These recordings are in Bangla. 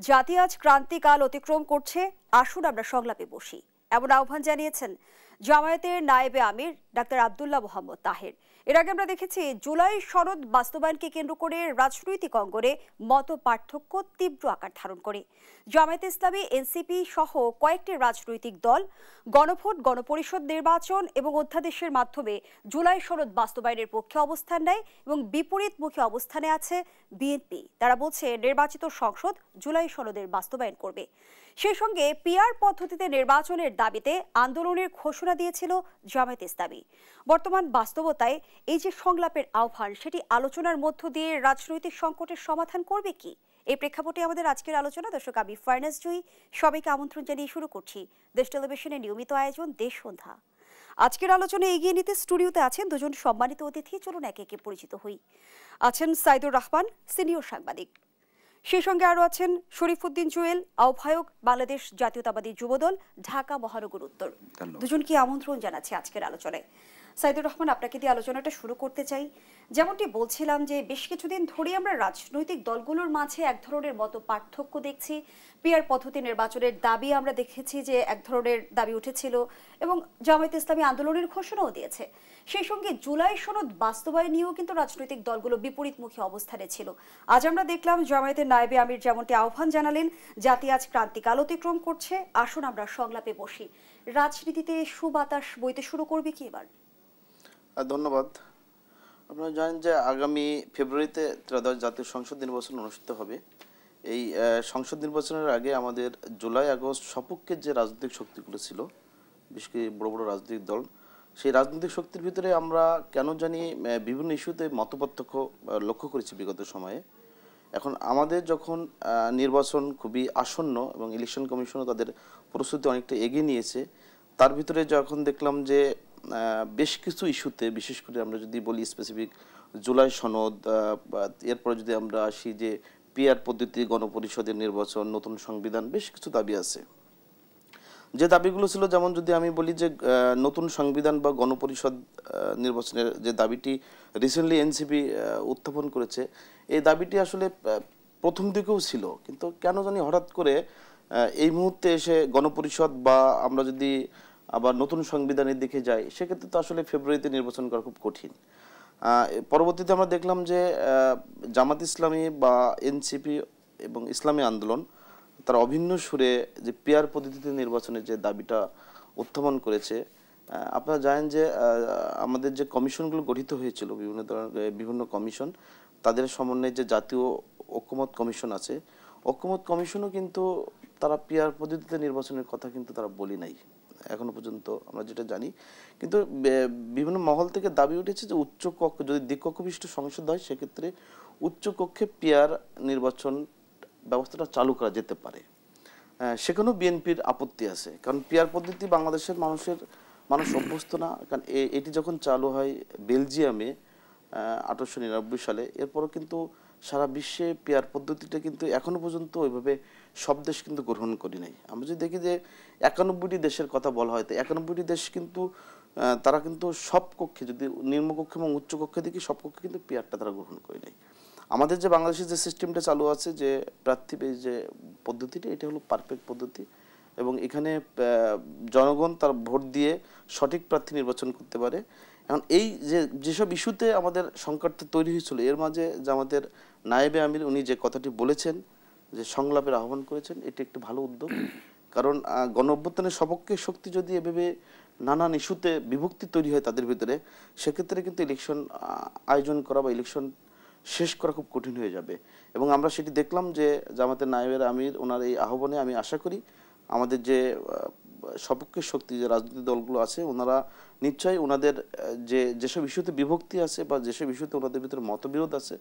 জাতি আজ ক্রান্তিকাল অতিক্রম করছে, আসুন আমরা সংলাপে বসি, এমন আহ্বান জানিয়েছেন জামায়াতের নায়েবে আমির ডাক্তার আব্দুল্লাহ মোহাম্মদ তাহের। এর আগে আমরা দেখেছি জুলাই সনদ বাস্তবায়নকে কেন্দ্র করে রাজনৈতিক অঙ্গনে মত পার্থক্য তীব্র আকার ধারণ করে। জামায়াতে ইসলামী, এনসিপি সহ কয়েকটি রাজনৈতিক দল গণভোট, গণপরিষদ নির্বাচন এবং অধ্যাদেশের মাধ্যমে জুলাই সনদ বাস্তবায়নের পক্ষে অবস্থান নেয় এবং বিপরীতমুখী অবস্থানে আছে বিএনপি। তারা বলছে নির্বাচিত সংসদ জুলাই সনদের বাস্তবায়ন করবে। সেই সঙ্গে পিআর পদ্ধতিতে নির্বাচনের দাবিতে আন্দোলনের ঘোষণা দিয়েছিল জামায়াতে ইসলামী। বর্তমান বাস্তবতায় এই যে সংলাপের আহ্বান, সেটি আলোচনার মধ্য দিয়ে রাজনৈতিক সংকটের সমাধান করবে কি? এই প্রেক্ষাপটে আমাদের আজকের আলোচনা। দর্শক, আমি ফারনাজ জুই সবাইকে আমন্ত্রণ জানিয়ে শুরু করছি দেশ টেলিভিশনের নিয়মিত আয়োজন দেশ সন্ধ্যা। আজকের আলোচনায় এগিয়ে নিতে স্টুডিওতে আছেন দুজন সম্মানিত অতিথি। চলুন একে একে পরিচিত হই। আছেন সাইদুর রহমান, সিনিয়র সাংবাদিক। সেই সঙ্গে আরও আছেন শরীফউদ্দিন জুয়েল, আহ্বায়ক, বাংলাদেশ জাতীয়তাবাদী যুবদল, ঢাকা মহানগর উত্তর। দুজনকে আমন্ত্রণ জানাচ্ছি আজকের আলোচনায়। সাইদুর রহমান, আপনাকে দিয়ে আলোচনাটা শুরু করতে চাই। যেমনটি বলছিলাম যে বেশ কিছুদিন ধরে আমরা রাজনৈতিক দলগুলোর মাঝে এক ধরনের মত পার্থক্য দেখছি। পিআর পদ্ধতি নির্বাচনের দাবি আমরা দেখেছি যে এক ধরনের দাবি উঠেছিল এবং জামায়াতে ইসলামী আন্দোলনের ঘোষণাও দিয়েছে। সেই সঙ্গে জুলাই সনদ বাস্তবায়ন নিয়েও কিন্তু রাজনৈতিক দলগুলো বিপরীতমুখী অবস্থানে ছিল। আজ আমরা দেখলাম জামায়াতের নায়েবে আমির যেমনটি আহ্বান জানালেন, জাতি আজ ক্রান্তিকাল অতিক্রম করছে, আসুন আমরা সংলাপে বসি। রাজনীতিতে সুবাতাস বইতে শুরু করবে কি এবার? ধন্যবাদ। আপনারা জানেন যে আগামী ফেব্রুয়ারিতে ত্রয়োদশ জাতীয় সংসদ নির্বাচন অনুষ্ঠিত হবে। এই সংসদ নির্বাচনের আগে আমাদের জুলাই আগস্ট সপক্ষের যে রাজনৈতিক শক্তিগুলো ছিল, বিশেষ করে বড় বড় রাজনৈতিক দল, সেই রাজনৈতিক শক্তির ভিতরে আমরা কেন জানি বিভিন্ন ইস্যুতে মতপার্থক্য লক্ষ্য করেছি বিগত সময়ে। এখন আমাদের যখন নির্বাচন খুবই আসন্ন এবং ইলেকশন কমিশনও তাদের প্রস্তুতি অনেকটা এগিয়ে নিয়েছে, তার ভিতরে যখন দেখলাম যে বেশ কিছু ইস্যুতে, বিশেষ করে আমরা যদি বলি স্পেসিফিক জুলাই সনদ, এরপরে যদি আমরা আসি যে পিআর পদ্ধতি, গণপরিষদের নির্বাচন, নতুন সংবিধান, বেশ কিছু দাবি আছে। যে দাবিগুলো ছিল, যেমন যদি আমি বলি যে নতুন সংবিধান বা গণপরিষদ নির্বাচনের যে দাবিটি রিসেন্টলি এনসিপি উত্থাপন করেছে, এই দাবিটি আসলে প্রথম দিকেও ছিল, কিন্তু কেন জানি হঠাৎ করে এই মুহূর্তে এসে গণপরিষদ বা আমরা যদি আবার নতুন সংবিধানের দিকে যাই, সেক্ষেত্রে তো আসলে ফেব্রুয়ারিতে নির্বাচন করা খুব কঠিন। পরবর্তীতে আমরা দেখলাম যে জামাত ইসলামী বা এনসিপি এবং ইসলামী আন্দোলন তারা অভিন্ন সুরে যে পিআর পদ্ধতিতে নির্বাচনের যে দাবিটা উত্থাপন করেছে। আপনারা জানেন যে আমাদের যে কমিশনগুলো গঠিত হয়েছিল, বিভিন্ন কমিশন, তাদের সমন্বয়ে যে জাতীয় ঐক্যমত কমিশন আছে, ঐক্যমত কমিশনও কিন্তু তারা পিআর পদ্ধতিতে নির্বাচনের কথা কিন্তু তারা বলি নাই এখনো পর্যন্ত, আমরা যেটা জানি। কিন্তু বিভিন্ন মহল থেকে দাবি উঠেছে যে উচ্চ কক্ষ, যদি দ্বিকক্ষ বিশিষ্ট সংসদ হয়, সেক্ষেত্রে উচ্চ কক্ষে পিআর নির্বাচন ব্যবস্থাটা চালু করা যেতে পারে। সেখানেও বিএনপির আপত্তি আছে, কারণ পিআর পদ্ধতি বাংলাদেশের মানুষ অভ্যস্ত না। কারণ এটি যখন চালু হয় বেলজিয়ামে 1899 সালে, এরপরও কিন্তু সারা বিশ্বে পিআর পদ্ধতিটা কিন্তু এখনো পর্যন্ত ওইভাবে সব দেশ কিন্তু গ্রহণ করি নাই। আমরা যদি দেখি যে 91টি দেশের কথা বলা হয়, তো 91টি দেশ কিন্তু তারা কিন্তু সব কক্ষে, যদি নিম্নকক্ষে এবং উচ্চ কক্ষে দেখি, সব কক্ষে কিন্তু পিআরটা তারা গ্রহণ করে নাই। আমাদের যে বাংলাদেশের যে সিস্টেমটা চালু আছে, যে প্রার্থী যে পদ্ধতিটা, এটা হলো পারফেক্ট পদ্ধতি এবং এখানে জনগণ তার ভোট দিয়ে সঠিক প্রার্থী নির্বাচন করতে পারে। এখন এই যেসব ইস্যুতে আমাদের সংকটটা তৈরি হয়েছিল, এর মাঝে জামাতের নায়েবে আমির উনি যে কথাটি বলেছেন, যে সংলাপের আহ্বান করেছেন, এটি একটি ভালো উদ্যোগ। কারণ গণ অভ্যুত্থানের সপক্ষে শক্তি যদি এভাবে নানান ইস্যুতে বিভক্তি তৈরি হয় তাদের ভিতরে, সেক্ষেত্রে কিন্তু ইলেকশন আয়োজন করা বা ইলেকশন শেষ করা খুব কঠিন হয়ে যাবে। এবং আমরা সেটি দেখলাম যে জামাতের নায়েবে আমির ওনার এই আহ্বানে আমি আশা করি আমাদের যে সপক্ষের শক্তি, যে রাজনৈতিক দলগুলো আছে, ওনারা নিশ্চয়ই ওনাদের যেসব ইস্যুতে বিভক্তি আছে বা যেসব ইস্যুতে ওনাদের ভিতরে মতবিরোধ আছে,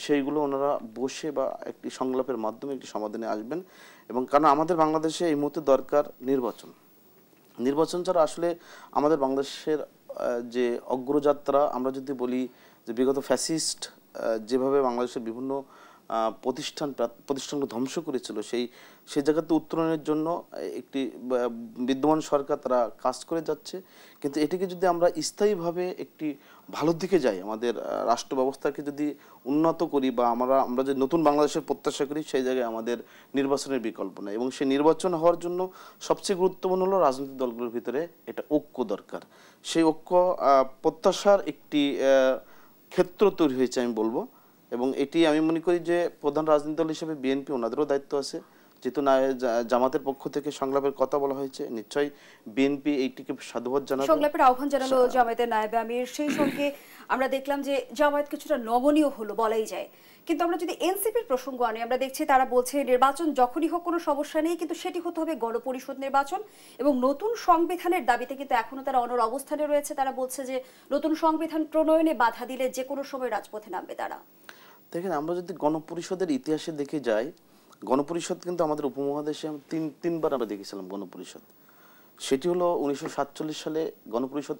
সেইগুলো ওনারা বসে বা একটি সংলাপের মাধ্যমে একটি সমাধানে আসবেন। এবং কারণ আমাদের বাংলাদেশে এই মুহূর্তে দরকার নির্বাচন ছাড়া আসলে আমাদের বাংলাদেশের যে অগ্রযাত্রা, আমরা যদি বলি যে বিগত ফ্যাসিস্ট যেভাবে বাংলাদেশের বিভিন্ন প্রতিষ্ঠানকে ধ্বংস করেছিল, সেই জায়গাতে উত্তরণের জন্য একটি বিদ্যমান সরকার তারা কাজ করে যাচ্ছে। কিন্তু এটিকে যদি আমরা স্থায়ীভাবে একটি ভালোর দিকে যাই, আমাদের রাষ্ট্র ব্যবস্থাকে যদি উন্নত করি বা আমরা যে নতুন বাংলাদেশের প্রত্যাশা করি, সেই জায়গায় আমাদের নির্বাচনের বিকল্প নেই। এবং সেই নির্বাচন হওয়ার জন্য সবচেয়ে গুরুত্বপূর্ণ হলো রাজনৈতিক দলগুলোর ভিতরে এটা ঐক্য দরকার। সেই ঐক্য প্রত্যাশার একটি ক্ষেত্র তৈরি হয়েছে আমি বলবো। এবং এটি আমি মনে করি যে প্রধান রাজনৈতিক দল হিসেবে বিএনপি, ওনাদেরও দায়িত্ব আছে। যেহেতু জামাতের পক্ষ থেকে সংলাপের কথা বলা হয়েছে, নিশ্চয়ই বিএনপি এইটিকে সাধুবাদ জানাবে, সংলাপের আহ্বান জানালো জামায়াতের নায়েবে আমির। সেই সঙ্গে আমরা দেখলাম যে জামায়াত কিছুটা নমনীয় হলো বলাই যায়। কিন্তু আমরা যদি এনসিপির প্রসঙ্গ আনি, আমরা দেখছি তারা বলছে নির্বাচন যখনই হোক কোনো সমস্যা নেই, কিন্তু সেটি হতে হবে গণপরিষদ নির্বাচন এবং নতুন সংবিধানের দাবিতে কিন্তু এখনো তারা অনড় অবস্থানে রয়েছে। তারা বলছে যে নতুন সংবিধান প্রণয়নে বাধা দিলে যে কোনো সময় রাজপথে নামবে তারা। দেখেন, আমরা যদি গণপরিষদের ইতিহাসে দেখে যাই, গণপরিষদ কিন্তু আমাদের উপমহাদেশে তিনবার আমরা দেখেছিলাম গণপরিষদ। সেটি হলো 1947 সালে গণপরিষদ,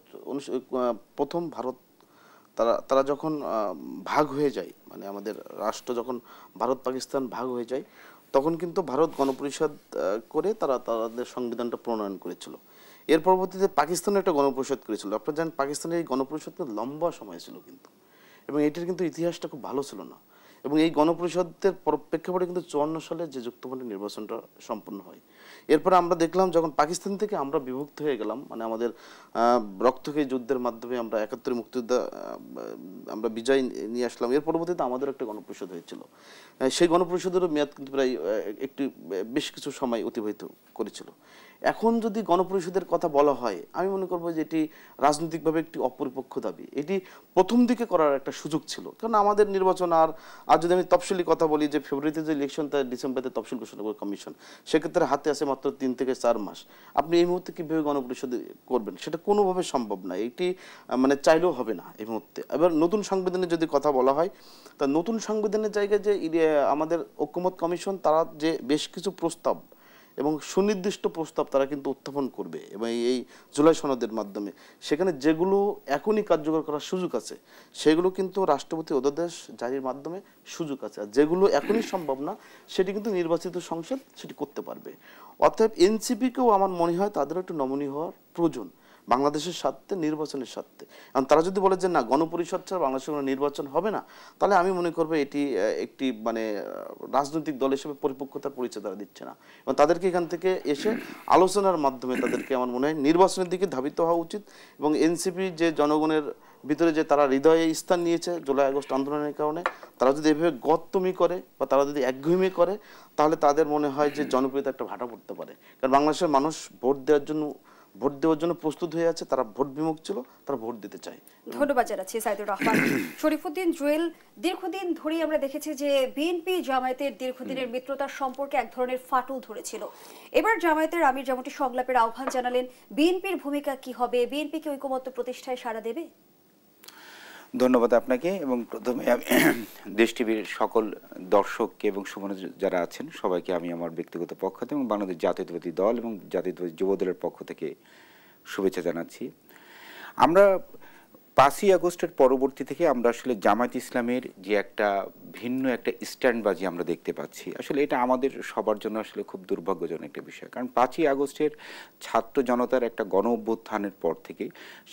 প্রথম ভারত তারা যখন ভাগ হয়ে যায়, মানে আমাদের রাষ্ট্র যখন ভারত পাকিস্তান ভাগ হয়ে যায়, তখন কিন্তু ভারত গণপরিষদ করে তাদের সংবিধানটা প্রণয়ন করেছিল। এর পরবর্তীতে পাকিস্তানের একটা গণপরিষদ করেছিল। আপনারা জানেন পাকিস্তানের এই গণপরিষদ লম্বা সময় ছিল কিন্তু, এবং এটির কিন্তু ইতিহাসটা খুব ভালো ছিল না। এবং এই গণপরিষদের প্রেক্ষাপটে কিন্তু 54 সালে যে যুক্তফ্রন্টের নির্বাচনটা সম্পন্ন হয়। এরপরে আমরা দেখলাম যখন পাকিস্তান থেকে আমরা বিভক্ত হয়ে গেলাম, মানে আমাদের রক্তক্ষয়ী যুদ্ধের মাধ্যমে আমরা 71 মুক্তিযুদ্ধ আমরা বিজয় নিয়ে আসলাম। এর পরবর্তীতে আমাদের একটা গণপরিষদ হয়েছিল। সেই গণপরিষদেরও মেয়াদ কিন্তু প্রায় বেশ কিছু সময় অতিবাহিত করেছিল। এখন যদি গণপরিষদের কথা বলা হয়, আমি মনে করবো যে এটি রাজনৈতিকভাবে একটি অপরিপক্ষ দাবি। এটি প্রথম দিকে করার একটা সুযোগ ছিল, কারণ আমাদের নির্বাচন আর যদি আমি তফসিলি কথা বলি যে ফেব্রুয়ারিতে যে ইলেকশন, তার ডিসেম্বরে তফসিল ঘোষণা করে কমিশন, সেক্ষেত্রে হাতে আছে মাত্র 3 থেকে 4 মাস। আপনি এই মুহূর্তে কীভাবে গণপরিষদ করবেন, সেটা কোনোভাবে সম্ভব না। এটি মানে চাইলেও হবে না এই মুহূর্তে। এবার নতুন সংবিধানের যদি কথা বলা হয়, তা নতুন সংবিধানের জায়গায় যে আমাদের ঐকমত্য কমিশন তারা যে বেশ কিছু প্রস্তাব এবং সুনির্দিষ্ট প্রস্তাব তারা কিন্তু উত্থাপন করবে, এবং এই জুলাই সনদের মাধ্যমে সেখানে যেগুলো এখনই কার্যকর করার সুযোগ আছে, সেগুলো কিন্তু রাষ্ট্রপতি অধ্যাদেশ জারির মাধ্যমে সুযোগ আছে। আর যেগুলো এখনই সম্ভব না, সেটি কিন্তু নির্বাচিত সংসদ সেটি করতে পারবে। অতএব এনসিপিকেও আমার মনে হয় তাদের একটু নমনীয় হওয়ার প্রয়োজন বাংলাদেশের স্বার্থে, নির্বাচনের স্বার্থে। কারণ তারা যদি বলে যে না, গণপরিষদ ছাড়া বাংলাদেশের কোনো নির্বাচন হবে না, তাহলে আমি মনে করবো এটি একটি মানে রাজনৈতিক দল হিসেবে পরিপক্কতার পরিচয় তারা দিচ্ছে না। এবং তাদেরকে এখান থেকে এসে আলোচনার মাধ্যমে তাদেরকে আমার মনে হয় নির্বাচনের দিকে ধাবিত হওয়া উচিত। এবং এনসিপি যে জনগণের ভিতরে যে তারা হৃদয়ে স্থান নিয়েছে জুলাই আগস্ট আন্দোলনের কারণে, তারা যদি এভাবে গত্তমি করে বা তারা যদি একঘেয়েমি করে, তাহলে তাদের মনে হয় যে জনপ্রিয়তা একটা ভাটা পড়তে পারে। কারণ বাংলাদেশের মানুষ ভোট দেওয়ার জন্য প্রস্তুত হয়ে আছে, তারা ভোট বিমুখ ছিল, তারা ভোট দিতে চায়। ধন্যবাদ জানাচ্ছি সাইদুর রহমান। শরীফুদ্দিন জুয়েল, দীর্ঘদিন ধরেই আমরা দেখেছি যে বিএনপি জামায়াতের দীর্ঘদিনের মিত্রতার সম্পর্কে এক ধরনের ফাটল ধরেছিল। এবার জামায়াতের আমির যেমনটি সংলাপের আহ্বান জানালেন, বিএনপির ভূমিকা কি হবে? বিএনপি কি ঐকমত্য প্রতিষ্ঠায় সাড়া দেবে? ধন্যবাদ আপনাকে। এবং প্রথমে আমি দেশ টিভির সকল দর্শককে এবং সুমনে যারা আছেন সবাইকে আমি আমার ব্যক্তিগত পক্ষ থেকে এবং বাংলাদেশ জাতীয়তাবাদী দল এবং জাতীয়তাবাদী যুব দলের পক্ষ থেকে শুভেচ্ছা জানাচ্ছি। আমরা 5ই আগস্টের পরবর্তী থেকে আমরা আসলে জামায়াত ইসলামের যে একটা ভিন্ন একটা স্ট্যান্ডবাজি আমরা দেখতে পাচ্ছি, আসলে এটা আমাদের সবার জন্য আসলে খুব দুর্ভাগ্যজনক একটা বিষয়। কারণ 5ই আগস্টের ছাত্র জনতার একটা গণ অভ্যুত্থানের পর থেকে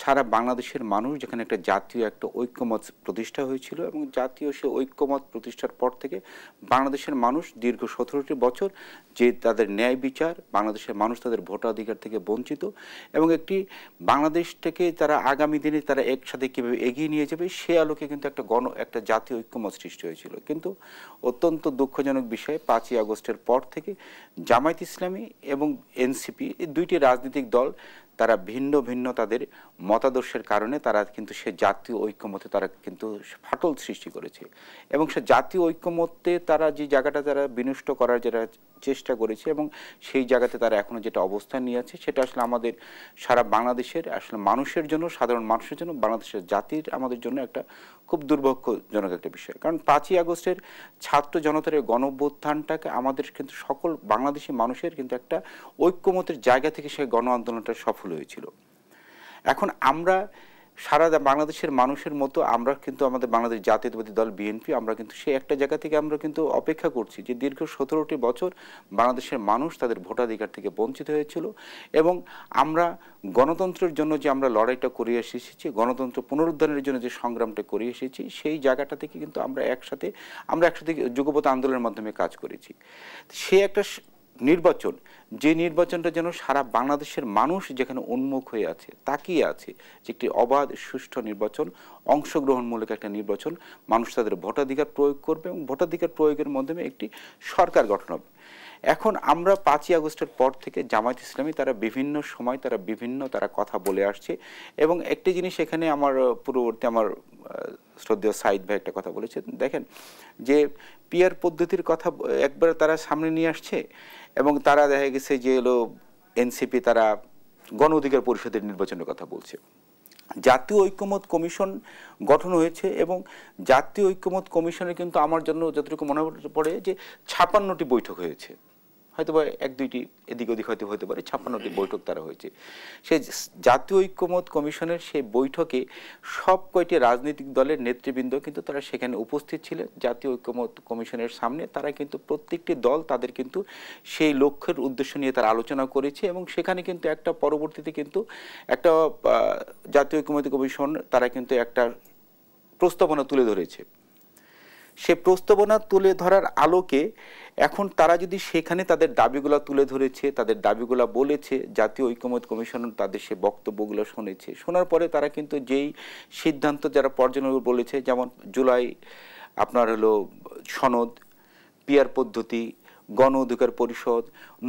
সারা বাংলাদেশের মানুষ যেখানে একটা জাতীয় একটা ঐক্যমত প্রতিষ্ঠা হয়েছিল, এবং জাতীয় সে ঐক্যমত প্রতিষ্ঠার পর থেকে বাংলাদেশের মানুষ দীর্ঘ 17টি বছর যে তাদের ন্যায় বিচার, বাংলাদেশের মানুষ তাদের ভোটাধিকার থেকে বঞ্চিত, এবং একটি বাংলাদেশ থেকে তারা আগামী দিনে তারা একসাথে কীভাবে এগিয়ে নিয়ে যাবে সে আলোকে কিন্তু একটা জাতীয় ঐক্যমত সৃষ্টি হয়েছিল। কিন্তু অত্যন্ত দুঃখজনক বিষয়, 5ই আগস্টের পর থেকে জামায়াত ইসলামী এবং এনসিপি এই দুইটি রাজনৈতিক দল তারা ভিন্ন ভিন্ন তাদের মতাদর্শের কারণে তারা কিন্তু সে জাতীয় ঐক্যমতে তারা কিন্তু ফাটল সৃষ্টি করেছে। এবং সে জাতীয় ঐক্যমতে তারা যে জায়গাটা তারা বিনষ্ট করার যেটা চেষ্টা করেছে, এবং সেই জায়গাতে তারা এখনো যেটা অবস্থান নিয়ে আছে, সেটা আসলে আমাদের সারা বাংলাদেশের আসলে মানুষের জন্য, সাধারণ মানুষের জন্য, বাংলাদেশের জাতির আমাদের জন্য একটা খুব দুর্ভাগ্যজনক একটা বিষয়। কারণ 5ই আগস্টের ছাত্র জনতার এই গণ অভ্যুত্থানটাকে আমাদের কিন্তু সকল বাংলাদেশি মানুষের কিন্তু একটা ঐক্যমতের জায়গা থেকে সেই গণ আন্দোলনটা সফল হয়েছিল। এখন আমরা সারা বাংলাদেশের মানুষের মতো আমরা কিন্তু আমাদের বাংলাদেশ জাতীয়তাবাদী দল বিএনপি আমরা কিন্তু সেই একটা জায়গা থেকে আমরা কিন্তু অপেক্ষা করছি যে দীর্ঘ 17টি বছর বাংলাদেশের মানুষ তাদের ভোটাধিকার থেকে বঞ্চিত হয়েছিল এবং আমরা গণতন্ত্রের জন্য যে আমরা লড়াইটা করে এসেছি, গণতন্ত্র পুনরুদ্ধারের জন্য যে সংগ্রামটা করে এসেছি, সেই জায়গাটা থেকে কিন্তু আমরা একসাথে যুগপৎ আন্দোলনের মাধ্যমে কাজ করেছি। সে একটা নির্বাচন, যে নির্বাচনটা যেন সারা বাংলাদেশের মানুষ যেখানে উন্মুখ হয়ে আছে, তাকিয়ে আছে যে একটি অবাধ সুষ্ঠু নির্বাচন, অংশগ্রহণমূলক একটা নির্বাচন, মানুষ তাদের ভোটাধিকার প্রয়োগ করবে এবং ভোটাধিকার প্রয়োগের মাধ্যমে একটি সরকার গঠন হবে। এখন আমরা 5ই আগস্টের পর থেকে জামায়াত ইসলামী তারা বিভিন্ন সময় তারা কথা বলে আসছে এবং একটি জিনিস এখানে আমার পূর্ববর্তী আমার শ্রদ্ধেয় সাইদ ভাই একটা কথা বলেছেন, দেখেন যে পিআর পদ্ধতির কথা একবার তারা সামনে নিয়ে আসছে এবং তারা দেখা গেছে যে হলো এনসিপি তারা গণ অধিকার পরিষদের নির্বাচনের কথা বলছে। জাতীয় ঐক্যমত কমিশন গঠন হয়েছে এবং জাতীয় ঐক্যমত কমিশনের কিন্তু আমার জন্য যতটুকু মনে পড়ে যে 56টি বৈঠক হয়েছে, হয়তো বা 1-2টি এদিক ওদিক হয়তো হতে পারে, 56টি বৈঠক তারা হয়েছে। সেই জাতীয় ঐক্যমত কমিশনের সেই বৈঠকে সব কয়টি রাজনৈতিক দলের নেতৃবৃন্দ কিন্তু তারা সেখানে উপস্থিত ছিলেন। জাতীয় ঐক্যমত কমিশনের সামনে তারা কিন্তু প্রত্যেকটি দল তাদের কিন্তু সেই লক্ষ্যের উদ্দেশ্য নিয়ে তারা আলোচনা করেছে এবং সেখানে কিন্তু একটা পরবর্তীতে কিন্তু একটা জাতীয় ঐক্যমত কমিশন তারা কিন্তু একটা প্রস্তাবনা তুলে ধরেছে। সে প্রস্তাবনা তুলে ধরার আলোকে এখন তারা যদি সেখানে তাদের দাবিগুলো তুলে ধরেছে, তাদের দাবিগুলো বলেছে, জাতীয় ঐক্যমত কমিশন তাদের সে বক্তব্যগুলো শুনেছে, শোনার পরে তারা কিন্তু যেই সিদ্ধান্ত যারা পর্যালোচনা বলেছে, যেমন জুলাই আপনার হলো সনদ, পিআর পদ্ধতি, গণ অধিকার পরিষদ,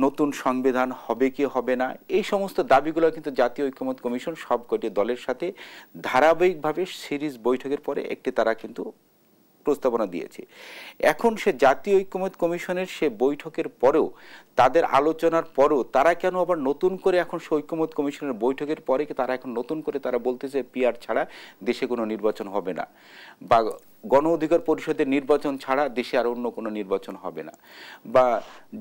নতুন সংবিধান হবে কি হবে না, এই সমস্ত দাবিগুলো কিন্তু জাতীয় ঐক্যমত কমিশন সবকটি দলের সাথে ধারাবাহিকভাবে সিরিজ বৈঠকের পরে একটি তারা কিন্তু প্রস্তাবনা দিয়েছে। এখন সে জাতীয় ঐক্যমত কমিশনের সে বৈঠকের পরেও তাদের আলোচনার পরেও তারা কেন আবার নতুন করে এখন সে ঐক্যমত কমিশনের বৈঠকের পরে তারা এখন নতুন করে তারা বলতেছে পিআর ছাড়া দেশে কোনো নির্বাচন হবে না বা গণ অধিকার পরিষদের নির্বাচন ছাড়া দেশে আর অন্য কোনো নির্বাচন হবে না বা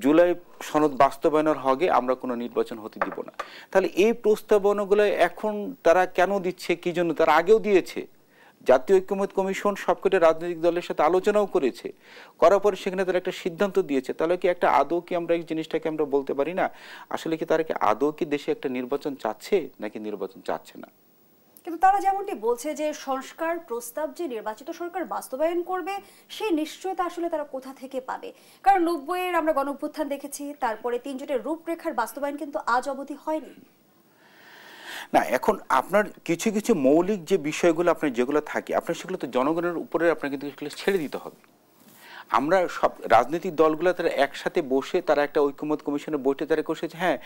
জুলাই সনদ বাস্তবায়নের হগে আমরা কোনো নির্বাচন হতে দিব না। তাহলে এই প্রস্তাবনাগুলো এখন তারা কেন দিচ্ছে, কি জন্য? তারা আগেও দিয়েছে। জাতীয় ঐক্যমত কমিশন সবকটি রাজনৈতিক দলের সাথে আলোচনাও করেছে, করার পরে সেখানে তারা একটা সিদ্ধান্ত দিয়েছে। তাহলে কি একটা আদৌ কি আমরা এই জিনিসটাকে আমরা বলতে পারি না আসলে কি তারা কি আদৌ কি দেশে একটা নির্বাচন চাচ্ছে নাকি নির্বাচন চাচ্ছে না? কিন্তু তারা যেমনটি বলছে যে সংস্কার প্রস্তাব যে নির্বাচিত সরকার বাস্তবায়ন করবে সেই নিশ্চয়তা আসলে তারা কোথা থেকে পাবে? কারণ 90-এর আমরা গণঅভ্যুত্থান দেখেছি, তারপরে 3 জোটের রূপরেখার বাস্তবায়ন কিন্তু আজ অবধি হয়নি। না, এখন আপনার কিছু কিছু মৌলিক যে বিষয়গুলো আপনার যেগুলো থাকে আপনার সেগুলো তো জনগণের উপরে আপনার কিন্তু সেগুলো ছেড়ে দিতে হবে। আমরা সব রাজনৈতিক দলগুলো তারা একসাথে বসে তারা একটা ঐক্যমত কমিশনের বৈঠকে তারা বসেছে, হ্যাঁ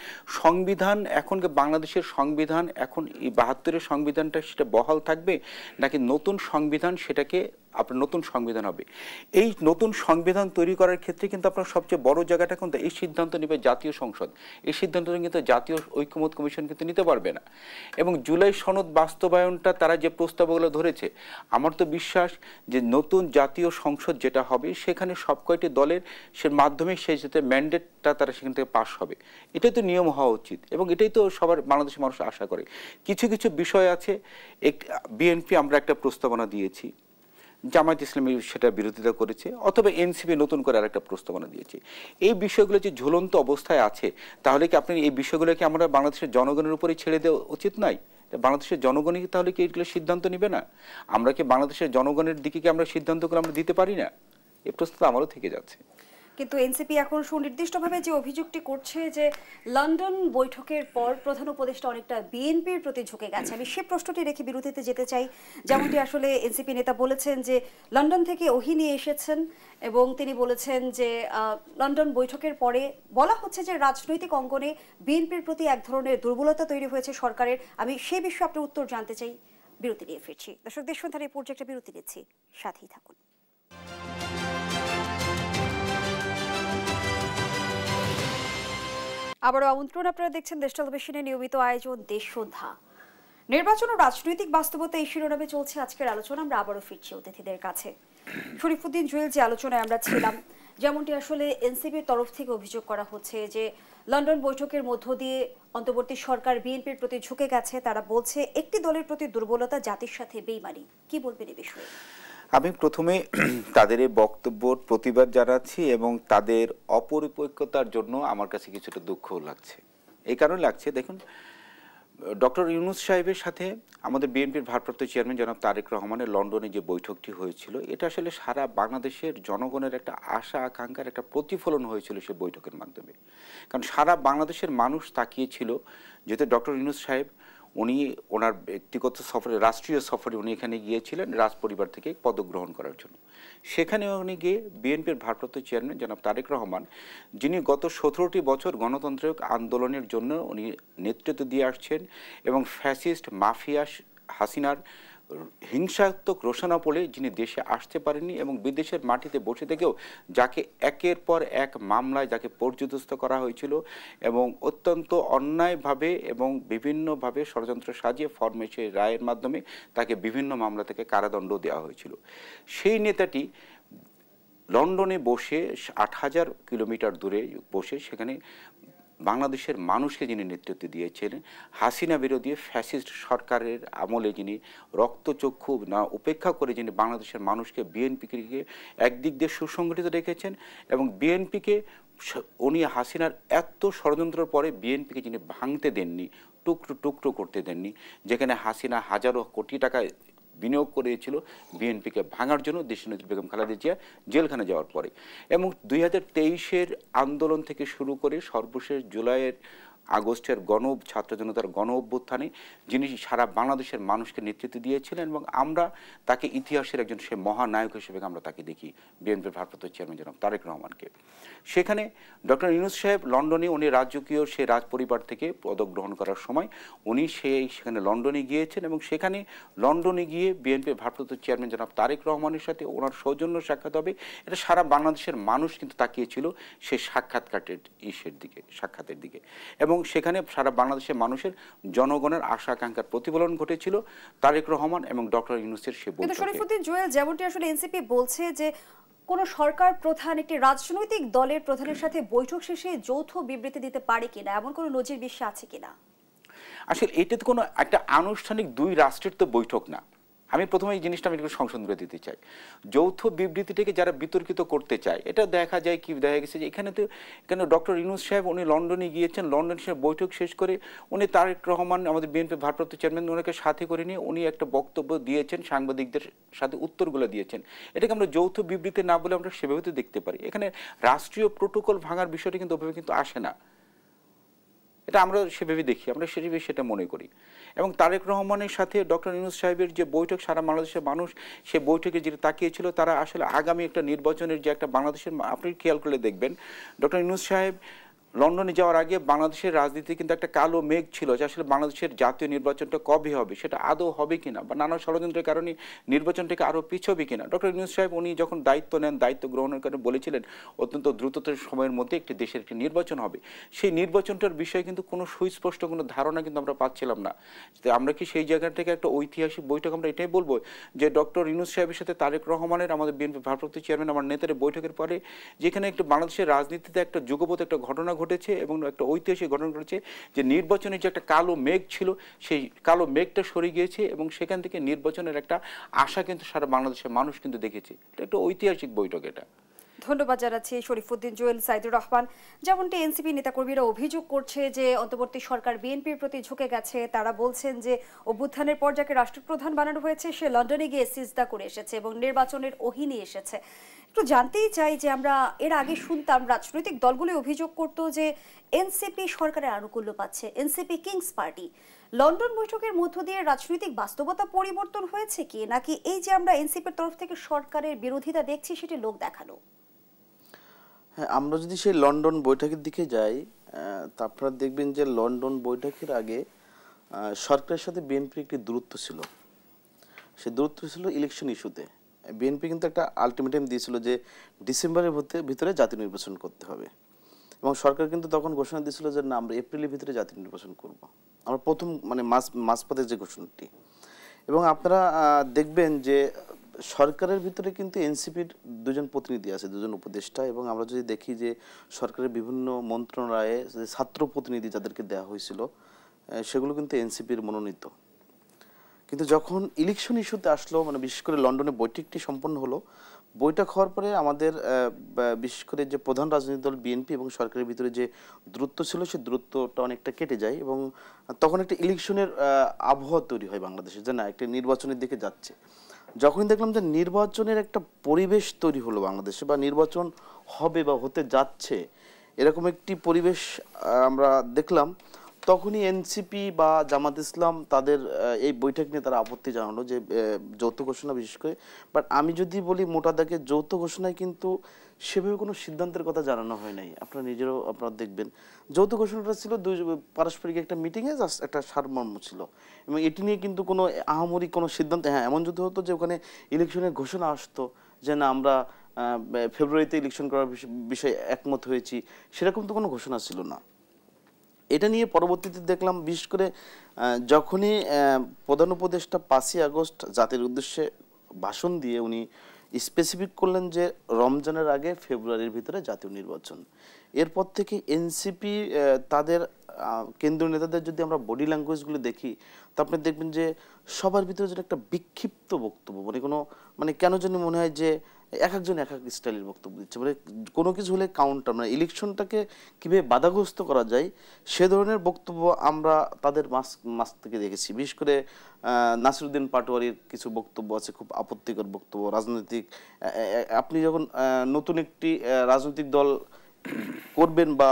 সংবিধান এখন বাংলাদেশের সংবিধান এখন এই 72-এর সংবিধানটা সেটা বহাল থাকবে নাকি নতুন সংবিধান সেটাকে আপনার নতুন সংবিধান হবে। এই নতুন সংবিধান তৈরি করার ক্ষেত্রে কিন্তু আপনার সবচেয়ে বড় জায়গাটা কিন্তু এই সিদ্ধান্ত নেবে জাতীয় সংসদ। এই সিদ্ধান্ত কিন্তু জাতীয় ঐক্যমত কমিশন কিন্তু নিতে পারবে না। এবং জুলাই সনদ বাস্তবায়নটা তারা যে প্রস্তাবগুলো ধরেছে, আমার তো বিশ্বাস যে নতুন জাতীয় সংসদ যেটা হবে সেখানে সব কয়টি দলের সে মাধ্যমে সেই সাথে ম্যান্ডেটটা তারা সেখান থেকে পাস হবে। এটাই তো নিয়ম হওয়া উচিত এবং এটাই তো সবার বাংলাদেশের মানুষ আশা করে। কিছু কিছু বিষয় আছে, বিএনপি আমরা একটা প্রস্তাবনা দিয়েছি, জামায়াত ইসলামী সেটা বিরোধিতা করেছে, অথবা এনসিপি নতুন করে আরেকটা প্রস্তাবনা দিয়েছে। এই বিষয়গুলো যে ঝুলন্ত অবস্থায় আছে তাহলে কি আপনি এই বিষয়গুলোকে আমরা বাংলাদেশের জনগণের উপরেই ছেড়ে দেওয়া উচিত নয়? বাংলাদেশের জনগণই তাহলে কি এগুলো সিদ্ধান্ত নেবে না? আমরা কি বাংলাদেশের জনগণের দিকে কি আমরা সিদ্ধান্তগুলো আমরা দিতে পারি না? এই প্রশ্ন আমারও থেকে যাচ্ছে। কিন্তু এনসিপি এখন সুনির্দিষ্টভাবে যে অভিযোগটি করছে যে লন্ডন বৈঠকের পর প্রধান উপদেষ্টা অনেকটা বিএনপির প্রতি ঝুঁকে গেছে, আমি সে প্রশ্নটি রেখে বিরতিতে যেতে চাই। যেমনটি আসলে এনসিপি নেতা বলেছেন যে লন্ডন থেকে ওহি নিয়ে এসেছেন এবং তিনি বলেছেন যে লন্ডন বৈঠকের পরে বলা হচ্ছে যে রাজনৈতিক অঙ্গনে বিএনপির প্রতি এক ধরনের দুর্বলতা তৈরি হয়েছে সরকারের। আমি সে বিষয়ে আপনার উত্তর জানতে চাই। বিরতি নিয়ে ফিরছি। দর্শক দেশ সন্ধানের পর্যায়ে একটা বিরতি নিচ্ছি, সাথেই থাকুন। আবারও আমন্ত্রণ, আপনারা দেখছেন দেশ টেলিভিশনের নিয়মিত আয়োজন দেশ সন্ধ্যা। নির্বাচন ও রাজনৈতিক বাস্তবতা এই শিরোনামে চলছে আজকের আলোচনা। আমরা আবারও ফিরছি অতিথিদের কাছে। শরীফুদ্দিন জুয়েল, যে আলোচনায় আমরা ছিলাম, যেমনটি আসলে এনসিপির তরফ থেকে অভিযোগ করা হচ্ছে যে লন্ডন বৈঠকের মধ্য দিয়ে অন্তর্বর্তী সরকার বিএনপির প্রতি ঝুঁকে গেছে, তারা বলছে একটি দলের প্রতি দুর্বলতা, জাতির সাথে বেইমানি। কি বলবেন এই বিষয়ে? আমি প্রথমে তাদের এই বক্তব্যের প্রতিবাদ জানাচ্ছি এবং তাদের অপরিপক্কতার জন্য আমার কাছে কিছুটা দুঃখও লাগছে। এই কারণে লাগছে, দেখুন, ডক্টর ইউনূস সাহেবের সাথে আমাদের বিএনপির ভারপ্রাপ্ত চেয়ারম্যান জনাব তারেক রহমানের লন্ডনে যে বৈঠকটি হয়েছিল, এটা আসলে সারা বাংলাদেশের জনগণের একটা আশা আকাঙ্ক্ষার একটা প্রতিফলন হয়েছিল সেই বৈঠকের মাধ্যমে। কারণ সারা বাংলাদেশের মানুষ তাকিয়েছিল, যেহেতু ডক্টর ইউনূস সাহেব উনি ওনার ব্যক্তিগত সফরে, রাষ্ট্রীয় সফরে উনি এখানে গিয়েছিলেন রাজ পরিবার থেকে পদক গ্রহণ করার জন্য। সেখানে উনি গিয়ে বিএনপির ভারপ্রাপ্ত চেয়ারম্যান জনাব তারেক রহমান, যিনি গত 17টি বছর গণতান্ত্রিক আন্দোলনের জন্য উনি নেতৃত্ব দিয়ে আসছেন এবং ফ্যাসিস্ট মাফিয়া হাসিনার হিংসাত্মক রোশনাপলে যিনি দেশে আসতে পারেননি এবং বিদেশের মাটিতে বসে থেকেও যাকে একের পর এক মামলায় যাকে পর্যদস্ত করা হয়েছিল এবং অত্যন্ত অন্যায়ভাবে এবং বিভিন্নভাবে ষড়যন্ত্র সাজিয়ে ফরমেশে রায়ের মাধ্যমে তাকে বিভিন্ন মামলা থেকে কারাদণ্ড দেওয়া হয়েছিল, সেই নেতাটি লন্ডনে বসে 8,000 কিলোমিটার দূরে বসে সেখানে বাংলাদেশের মানুষকে যিনি নেতৃত্ব দিয়েছিলেন, হাসিনা বিরোধী ফ্যাসিস্ট সরকারের আমলে যিনি রক্তচক্ষু না উপেক্ষা করে যিনি বাংলাদেশের মানুষকে, বিএনপিকে একদিক দিয়ে সুসংগঠিত রেখেছেন এবং বিএনপিকে উনি হাসিনার এত ষড়যন্ত্রের পরে বিএনপিকে যিনি ভাঙতে দেননি, টুকরো টুকরো করতে দেননি, যেখানে হাসিনা হাজারো কোটি টাকায় বিনিয়োগ করেছিল বিএনপিকে ভাঙার জন্য দেশনেত্রী বেগম খালেদা জিয়া জেলখানে যাওয়ার পরে, এবং 2023-এর আন্দোলন থেকে শুরু করে সর্বশেষ জুলাইয়ের আগস্টের ছাত্র জনতার গণ অভ্যুত্থানে যিনি সারা বাংলাদেশের মানুষকে নেতৃত্ব দিয়েছিলেন এবং আমরা তাকে ইতিহাসের একজন সে মহানায়ক হিসেবে আমরা তাকে দেখি, বিএনপির ভারপ্রাপ্ত চেয়ারম্যান জনাব তারেক রহমানকে। সেখানে ডক্টর ইউনূস সাহেব লন্ডনে উনি রাজকীয় সে রাজ পরিবার থেকে পদক গ্রহণ করার সময় উনি সেখানে লন্ডনে গিয়েছেন এবং সেখানে লন্ডনে গিয়ে বিএনপির ভারপ্রাপ্ত চেয়ারম্যান জনাব তারেক রহমানের সাথে ওনার সৌজন্য সাক্ষাৎ হবে, এটা সারা বাংলাদেশের মানুষ কিন্তু তাকিয়েছিল সেই সাক্ষাতের দিকে এবং সেখানে সারা বাংলাদেশের মানুষের জনগণের আশা আকাঙ্ক্ষার প্রতিফলন ঘটেছিল তারেক রহমান এবং ডক্টর ইউনূসের সে বৈঠকে। কিন্তু শরীফুদ্দিন জুয়েল, যেমনটি আসলে এনসিপি বলছে যে কোন সরকার প্রধান একটি রাজনৈতিক দলের প্রধানের সাথে বৈঠক শেষে যৌথ বিবৃতি দিতে পারে কিনা, এমন কোনো নজির বিশ্বে আছে কিনা? আসলে এটা তো কোনো একটা আনুষ্ঠানিক দুই রাষ্ট্রের তো বৈঠক না। আমি প্রথমে এই জিনিসটা আমি একটু সংশোধন করে দিতে চাই। যৌথ বিবৃতিটাকে যারা বিতর্কিত করতে চায়, এটা দেখা যায় কি দেখা গেছে যে এখানে ডক্টর ইউনূস সাহেব উনি লন্ডনে গিয়েছেন, লন্ডন সে বৈঠক শেষ করে উনি তারেক রহমান আমাদের বিএনপি ভারপ্রাপ্ত চেয়ারম্যান ওনাকে সাথে করে নিয়ে উনি একটা বক্তব্য দিয়েছেন, সাংবাদিকদের সাথে উত্তরগুলো দিয়েছেন। এটাকে আমরা যৌথ বিবৃতি না বলে আমরা সেভাবে তো দেখতে পারি। এখানে রাষ্ট্রীয় প্রোটোকল ভাঙার বিষয়টা কিন্তু ওভাবে কিন্তু আসে না, এটা আমরা সেভাবে দেখি, আমরা সেটা মনে করি। এবং তারেক রহমানের সাথে ডক্টর ইউনূস সাহেবের যে বৈঠক, সারা বাংলাদেশের মানুষ সে বৈঠকে যেটা তাকিয়েছিল, তারা আসলে আগামী একটা নির্বাচনের যে একটা বাংলাদেশের, আপনি খেয়াল করলে দেখবেন ডক্টর ইউনূস সাহেব লন্ডনে যাওয়ার আগে বাংলাদেশের রাজনীতি কিন্তু একটা কালো মেঘ ছিল যে আসলে বাংলাদেশের জাতীয় নির্বাচনটা কবে হবে, সেটা আদৌ হবে কিনা বা নানা ষড়যন্ত্রের কারণে নির্বাচনটাকে আরও পিছবে কিনা। ডক্টর ইউনূস সাহেব উনি যখন দায়িত্ব নেন, দায়িত্ব গ্রহণের কারণে বলেছিলেন অত্যন্ত দ্রুততর সময়ের মধ্যে একটি দেশের একটি নির্বাচন হবে। সেই নির্বাচনটার বিষয়ে কিন্তু কোনো সুস্পষ্ট কোনো ধারণা কিন্তু আমরা পাচ্ছিলাম না। আমরা কি সেই জায়গা থেকে একটা ঐতিহাসিক বৈঠক, আমরা এটাই বলবো যে ডক্টর ইউনূস সাহেবের সাথে তারেক রহমানের, আমাদের বিএনপি ভারপ্রাপ্ত চেয়ারম্যান আমার নেতার বৈঠকের পরে যেখানে একটা বাংলাদেশের রাজনীতিতে একটা যুগপৎ একটা ঘটনা ঘটেছে এবং একটা ঐতিহাসিক ঘটনা ঘটেছে যে নির্বাচনের যে একটা কালো মেঘ ছিল সেই কালো মেঘটা সরে গিয়েছে এবং সেখান থেকে নির্বাচনের একটা আশা কিন্তু সারা বাংলাদেশের মানুষ কিন্তু দেখেছে। এটা একটা ঐতিহাসিক বৈঠক। এটা ধন্যবাদ জানাচ্ছি শরীফুদ্দিন জুয়েল। সাইদুর রহমান, যেমনটি এনসিপি নেতাকর্মীরা অভিযোগ করছে যে অন্তর্বর্তী সরকার বিএনপির প্রতি ঝুঁকে গেছে, তারা বলছেন যে অভ্যুত্থানের পর যাকে রাষ্ট্রপ্রধান বানানো হয়েছে সে লন্ডনে গিয়ে সিজদা করে এসেছে এবং নির্বাচনের অহিনী এসেছে। একটু জানতেই চাই যে আমরা এর আগে শুনতাম রাজনৈতিক দলগুলো অভিযোগ করত যে এনসিপি সরকারের আনুকূল্য পাচ্ছে, এনসিপি কিংস পার্টি। লন্ডন বৈঠকের মধ্য দিয়ে রাজনৈতিক বাস্তবতা পরিবর্তন হয়েছে কি, নাকি এই যে আমরা এনসিপির তরফ থেকে সরকারের বিরোধিতা দেখছি সেটি লোক দেখানো? হ্যাঁ, আমরা যদি সেই লন্ডন বৈঠকের দিকে যাই, তা আপনারা দেখবেন যে লন্ডন বৈঠকের আগে সরকারের সাথে বিএনপির একটি দূরত্ব ছিল। সে দূরত্ব ছিল ইলেকশন ইস্যুতে। বিএনপি কিন্তু একটা আলটিমেটাম দিয়েছিল যে ডিসেম্বরের ভিতরে জাতীয় নির্বাচন করতে হবে এবং সরকার কিন্তু তখন ঘোষণা দিয়েছিল যে না, আমরা এপ্রিলের ভিতরে জাতীয় নির্বাচন করব। আমরা প্রথম মাঝপথের যে ঘোষণাটি। এবং আপনারা দেখবেন যে সরকারের ভিতরে কিন্তু এনসিপির দুজন প্রতিনিধি আছে, দুজন উপদেষ্টা, এবং আমরা যদি দেখি যে সরকারের বিভিন্ন মন্ত্রণালয়ে যে ছাত্র প্রতিনিধি যাদেরকে দেওয়া হয়েছিল সেগুলো কিন্তু এনসিপির মনোনীত। কিন্তু যখন ইলেকশন ইস্যুতে আসলো, মানে বিশেষ করে লন্ডনে বৈঠকটি সম্পন্ন হলো, বৈঠক হওয়ার পরে আমাদের বিশেষ করে যে প্রধান রাজনৈতিক দল বিএনপি এবং সরকারের ভিতরে যে দূরত্ব ছিল সেই দূরত্বটা অনেকটা কেটে যায়, এবং তখন একটা ইলেকশনের আবহাওয়া তৈরি হয় বাংলাদেশে, যে না একটা নির্বাচনের দিকে যাচ্ছে। যখনই দেখলাম যে নির্বাচনের একটা পরিবেশ তৈরি হলো বাংলাদেশে, বা নির্বাচন হবে বা হতে যাচ্ছে এরকম একটি পরিবেশ আমরা দেখলাম, তখনই এনসিপি বা জামাত ইসলাম তাদের এই বৈঠক নিয়ে তারা আপত্তি জানালো যে যৌথ ঘোষণা বিশেষ করে। বাট আমি যদি বলি মোটা দাগে যৌথ ঘোষণায় কিন্তু সেভাবে কোনো সিদ্ধান্তের কথা জানানো হয় নাই। আপনারা নিজেরাও আপনারা দেখবেন যৌথ ঘোষণাটা ছিল দুই পারস্পরিক একটা মিটিংয়ে জাস্ট একটা সারমর্ম ছিল, এবং এটি নিয়ে কিন্তু কোনো আহামরি কোনো সিদ্ধান্ত, হ্যাঁ এমন যদি হতো যে ওখানে ইলেকশনের ঘোষণা আসতো যে না আমরা ফেব্রুয়ারিতে ইলেকশন করার বিষয়ে একমত হয়েছি, সেরকম তো কোনো ঘোষণা ছিল না। এটা নিয়ে পরবর্তীতে দেখলাম বিশেষ করে যখনই প্রধান উপদেষ্টা 5ই আগস্ট জাতির উদ্দেশ্যে ভাষণ দিয়ে উনি স্পেসিফিক করলেন যে রমজানের আগে ফেব্রুয়ারির ভিতরে জাতীয় নির্বাচন। এরপর থেকে এনসিপি তাদের কেন্দ্রীয় নেতাদের যদি আমরা বডি ল্যাঙ্গুয়েজগুলো দেখি, তো আপনি দেখবেন যে সবার ভিতরে যেন একটা বিক্ষিপ্ত বক্তব্য, মানে কেন জানি মনে হয় যে এক একজন এক এক স্টাইলের বক্তব্য দিচ্ছে, মানে কোনো কিছু হলে কাউন্টার, মানে ইলেকশনটাকে কীভাবে বাধাগ্রস্ত করা যায় সে ধরনের বক্তব্য আমরা তাদের মাস থেকে দেখেছি। বিশেষ করে নাসিরুদ্দিন পাটোয়ারির কিছু বক্তব্য আছে, খুব আপত্তিকর বক্তব্য। রাজনৈতিক আপনি যখন নতুন একটি রাজনৈতিক দল করবেন বা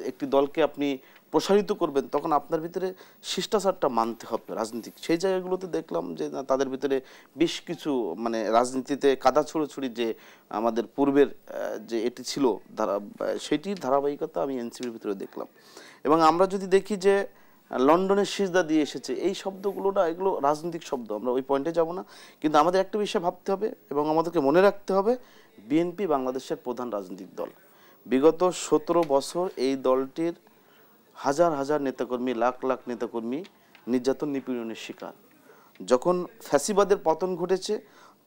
একটি দলকে আপনি প্রসারিত করবেন, তখন আপনার ভিতরে শিষ্টাচারটা মানতে হবে রাজনীতিক। সেই জায়গাগুলোতে দেখলাম যে তাদের ভিতরে বেশ কিছু মানে রাজনীতিতে কাদা ছুড়োছুড়ি যে আমাদের পূর্বের যে এটি ছিল সেটির ধারাবাহিকতা আমি এনসিপির ভিতরে দেখলাম। এবং আমরা যদি দেখি যে লন্ডনের সিজদা দিয়ে এসেছে, এই শব্দগুলো না, এগুলো রাজনৈতিক শব্দ, আমরা ওই পয়েন্টে যাব না। কিন্তু আমাদের একটা বিষয় ভাবতে হবে এবং আমাদেরকে মনে রাখতে হবে, বিএনপি বাংলাদেশের প্রধান রাজনৈতিক দল। বিগত 17 বছর এই দলটির হাজার হাজার নেতাকর্মী, লাখ লাখ নেতাকর্মী নির্যাতন নিপীড়নের শিকার। যখন ফ্যাসিবাদের পতন ঘটেছে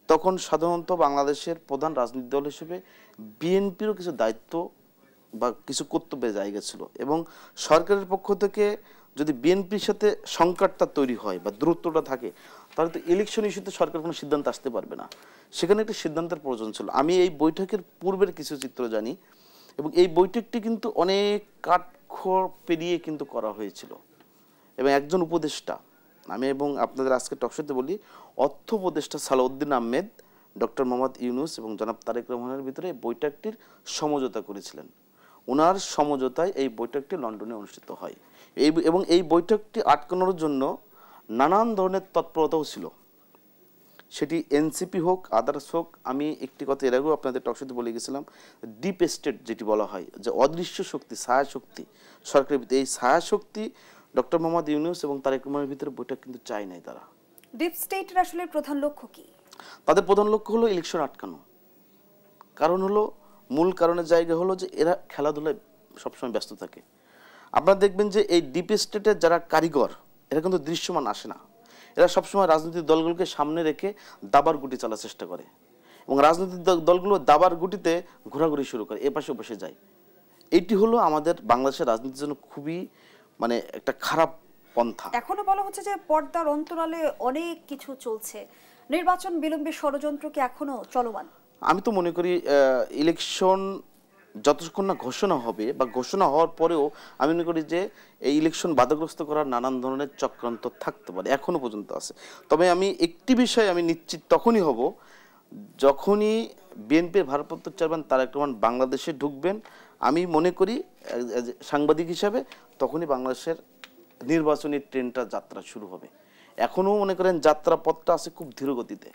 তখন সাধারণত বাংলাদেশের প্রধান রাজনৈতিক দল হিসেবে বিএনপিরও কিছু দায়িত্ব বা কিছু কর্তব্যের জায়গা ছিল, এবং সরকারের পক্ষ থেকে যদি বিএনপির সাথে সংকটটা তৈরি হয় বা দূরত্বটা থাকে, তাহলে তো ইলেকশন ইস্যুতে সরকার কোনো সিদ্ধান্ত আসতে পারবে না। সেখানে একটা সিদ্ধান্তের প্রয়োজন ছিল। আমি এই বৈঠকের পূর্বের কিছু চিত্র জানি, এবং এই বৈঠকটি কিন্তু অনেক কাঠখড় পেরিয়ে কিন্তু করা হয়েছিল। এবং একজন উপদেষ্টা, আমি এবং আপনাদের আজকে টকশোতে বলি, অর্থ উপদেষ্টা সালাউদ্দিন আহমেদ, ডক্টর মোহাম্মদ ইউনূস এবং জনাব তারেক রহমানের ভিতরে বৈঠকটির সমঝোতা করেছিলেন। ওনার সমঝোতায় এই বৈঠকটি লন্ডনে অনুষ্ঠিত হয়, এবং এই বৈঠকটি আটকানোর জন্য নানান ধরনের তৎপরতাও ছিল, সেটি এনসিপি হোক আদার্স হোক। আমি একটি কথা এর আগেও আপনাদের টকশোতে বলে গেছিলাম, ডিপ স্টেট যেটি বলা হয়, যে অদৃশ্য শক্তি, ছায়া শক্তি সরকারের ভিতরে, এই ছায়া শক্তি ডক্টর মোহাম্মদ ইউনূস এবং তারেক রহমানের ভিতরে বৈঠক কিন্তু চায় নাই তারা। ডিপ স্টেটের আসলে প্রধান লক্ষ্য কি? তাদের প্রধান লক্ষ্য হলো ইলেকশন আটকানো। কারণ হলো, মূল কারণের জায়গা হলো যে এরা খেলাধুলায় সবসময় ব্যস্ত থাকে। আপনারা দেখবেন যে এই ডিপ স্টেটের যারা কারিগর, এরা কিন্তু দৃশ্যমান আসে না। এরা সবসময় রাজনৈতিক দলগুলোকে সামনে রেখে দাবার গুটি চালার চেষ্টা করে, এবং রাজনৈতিক দলগুলো দাবার গুটিতে ঘোরাঘুরি শুরু করে, এপাশে ওপাশে যায়। এইটি হলো আমাদের বাংলাদেশের রাজনীতির জন্য খুবই মানে একটা খারাপ পন্থা। এখনো বলা হচ্ছে যে পর্দার অন্তরালে অনেক কিছু চলছে, নির্বাচন বিলম্বের ষড়যন্ত্র কি এখনো চলমান? আমি তো মনে করি ইলেকশন যতক্ষণ না ঘোষণা হবে বা ঘোষণা হওয়ার পরেও আমি মনে করি যে এই ইলেকশন বাধাগ্রস্ত করার নানান ধরনের চক্রান্ত থাকতে পারে, এখনো পর্যন্ত আছে। তবে আমি একটি বিষয়ে আমি নিশ্চিত তখনই হব, যখনই বিএনপির ভারপ্রাপ্ত চেয়ারম্যান তারেক রহমান বাংলাদেশে ঢুকবেন। আমি মনে করি সাংবাদিক হিসাবে তখনই বাংলাদেশের নির্বাচনী ট্রেনটা যাত্রা শুরু হবে। এখনও মনে করেন যাত্রা পথটা আছে খুব ধীর গতিতে,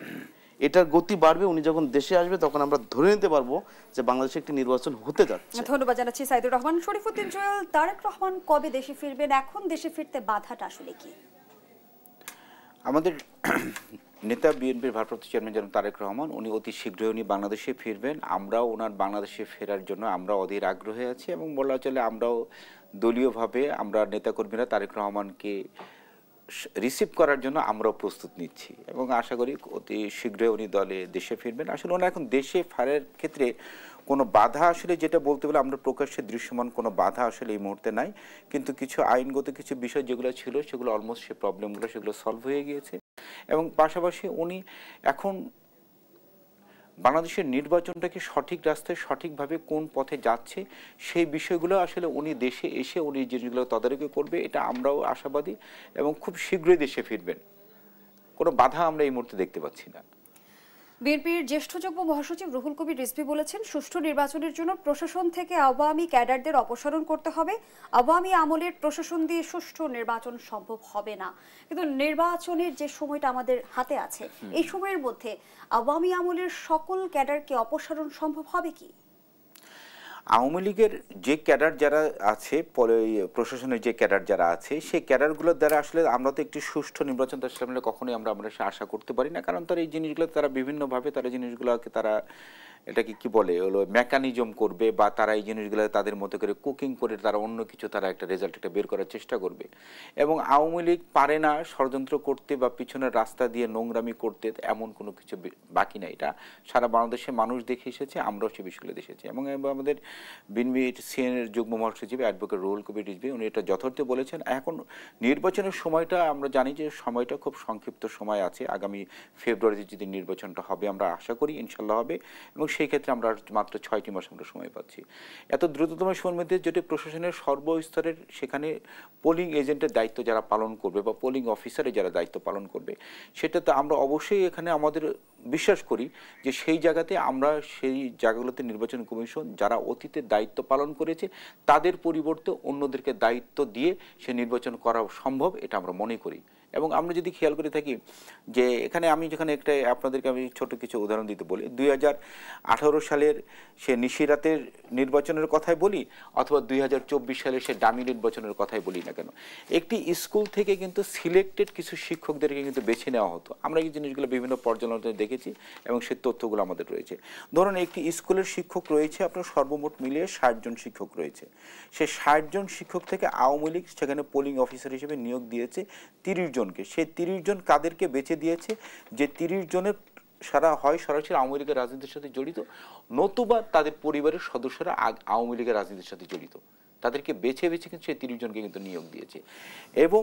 এটার গতি বাড়বে। উনি যখন দেশে আসবে তখন আমরা ধরে নিতে পারবো যে বাংলাদেশে একটি নির্বাচন হতে যাচ্ছে। ধন্যবাদ জানাচ্ছি সাইদুর রহমান। শরীফুদ্দিন জুয়েল, তারেক রহমান কবে দেশে ফিরবেন? এখন দেশে ফিরতে বাধাটা আসলে কি? আমাদের নেতা বিএনপির ভারপ্রাপ্ত চেয়ারম্যান জনাব তারেক রহমান, উনি অতি শীঘ্রই উনি বাংলাদেশে ফিরবেন। আমরাও ওনার বাংলাদেশে ফেরার জন্য আমরা অধীর আগ্রহে আছি, এবং বলা চলে আমরাও দলীয়ভাবে আমরা নেতাকর্মীরা তারেক রহমানকে রিসিভ করার জন্য আমরাও প্রস্তুত নিচ্ছি এবং আশা করি অতি শীঘ্রই উনি দলে দেশে ফিরবেন। আসলে ওনারা এখন দেশে ফেরার ক্ষেত্রে কোনো বাধা আসলে যেটা বলতে গেলে আমরা প্রকাশ্যে দৃশ্যমান কোনো বাধা আসলে এই মুহূর্তে নাই, কিন্তু কিছু আইনগত কিছু বিষয় যেগুলো ছিল সেগুলো অলমোস্ট সে প্রবলেমগুলো সেগুলো সলভ হয়ে গিয়েছে এবং পাশাপাশি উনি এখন বাংলাদেশের নির্বাচনটাকে সঠিক রাস্তায় সঠিকভাবে কোন পথে যাচ্ছে সেই বিষয়গুলো আসলে উনি দেশে এসে উনি জিনিসগুলো তদারকি করবে, এটা আমরাও আশাবাদী এবং খুব শীঘ্রই দেশে ফিরবেন। কোনো বাধা আমরা এই মুহূর্তে দেখতে পাচ্ছি না। বিএনপির জ্যেষ্ঠ যুগ্ম মহাসচিব রুহুল কবির রিজভী বলেছেন, সুষ্ঠু নির্বাচনের জন্য প্রশাসন থেকে আওয়ামী ক্যাডারদের অপসারণ করতে হবে। আওয়ামী আমলের প্রশাসন দিয়ে সুষ্ঠু নির্বাচন সম্ভব হবে না, কিন্তু নির্বাচনের যে সময়টা আমাদের হাতে আছে এই সময়ের মধ্যে আওয়ামী আমলের সকল ক্যাডারকে অপসারণ সম্ভব হবে কি? আওয়ামী লীগের যে ক্যাডার যারা আছে, প্রশাসনের যে ক্যাডার যারা আছে, সেই ক্যাডারগুলোর দ্বারা আসলে আমরা তো একটি সুষ্ঠু নির্বাচন আসলে কখনোই আমরা আশা করতে পারি না, কারণ তারা এই জিনিসগুলো তারা বিভিন্নভাবে তারা জিনিসগুলোকে তারা এটাকে কি বলে হলো মেকানিজম করবে বা তারা এই জিনিসগুলো তাদের মতো করে কুকিং করে তারা অন্য কিছু তারা একটা রেজাল্ট একটা বের করার চেষ্টা করবে। এবং আওয়ামী লীগ পারে না ষড়যন্ত্র করতে বা পিছনের রাস্তা দিয়ে নোংরামি করতে, এমন কোনো কিছু বাকি না। এটা সারা বাংলাদেশে মানুষ দেখে এসেছে, আমরাও সে বিষয়গুলো দেখেছি। এবং আমাদের বিএনপি সিএনের যুগ্ম মহাসচিব অ্যাডভোকেট রুহুল কবির রিজভী উনি এটা যথার্থ বলেছেন। এখন নির্বাচনের সময়টা আমরা জানি যে সময়টা খুব সংক্ষিপ্ত সময় আছে, আগামী ফেব্রুয়ারিতে যদি নির্বাচনটা হবে আমরা আশা করি ইনশাল্লাহ হবে, এবং সেই ক্ষেত্রে আমরা মাত্র 6টি মাস আমরা সময় পাচ্ছি। এত দ্রুততম সময়ের মধ্যে যেটি প্রশাসনের সর্বস্তরের সেখানে পোলিং এজেন্টের দায়িত্ব যারা পালন করবে বা পোলিং অফিসারে যারা দায়িত্ব পালন করবে, সেটা তো আমরা অবশ্যই এখানে আমাদের বিশ্বাস করি যে সেই জায়গাতে আমরা সেই জায়গাগুলোতে নির্বাচন কমিশন যারা অতীতে দায়িত্ব পালন করেছে তাদের পরিবর্তে অন্যদেরকে দায়িত্ব দিয়ে সে নির্বাচন করা সম্ভব, এটা আমরা মনে করি। এবং আমরা যদি খেয়াল করে থাকি যে এখানে আমি যেখানে একটা আপনাদেরকে আমি ছোট কিছু উদাহরণ দিতে বলি, 2018 সালের সে নিশিরাতের নির্বাচনের কথাই বলি অথবা 2024 সালের সে ডামি নির্বাচনের কথাই বলি না কেন, একটি স্কুল থেকে কিন্তু সিলেক্টেড কিছু শিক্ষকদেরকে কিন্তু বেছে নেওয়া হতো। আমরা এই জিনিসগুলো বিভিন্ন পর্যালোচনায় দেখেছি এবং সে তথ্যগুলো আমাদের রয়েছে। ধরুন একটি স্কুলের শিক্ষক রয়েছে আপনার সর্বমোট মিলিয়ে 60 জন শিক্ষক রয়েছে, সে 60 জন শিক্ষক থেকে আওয়ামী লীগ সেখানে পোলিং অফিসার হিসেবে নিয়োগ দিয়েছে 30 জনকে। সেই 30 জন কাদেরকে বেছে দিয়েছে? যে 30 জনের সারা হয় সরাসরি আওয়ামী লীগের রাজনীতির সাথে জড়িত, নতুবা তাদের পরিবারের সদস্যরা আওয়ামী লীগের রাজনীতির সাথে জড়িত, তাদেরকে বেছে বেছে কিন্তু সেই 30 জনকে কিন্তু নিয়োগ দিয়েছে। এবং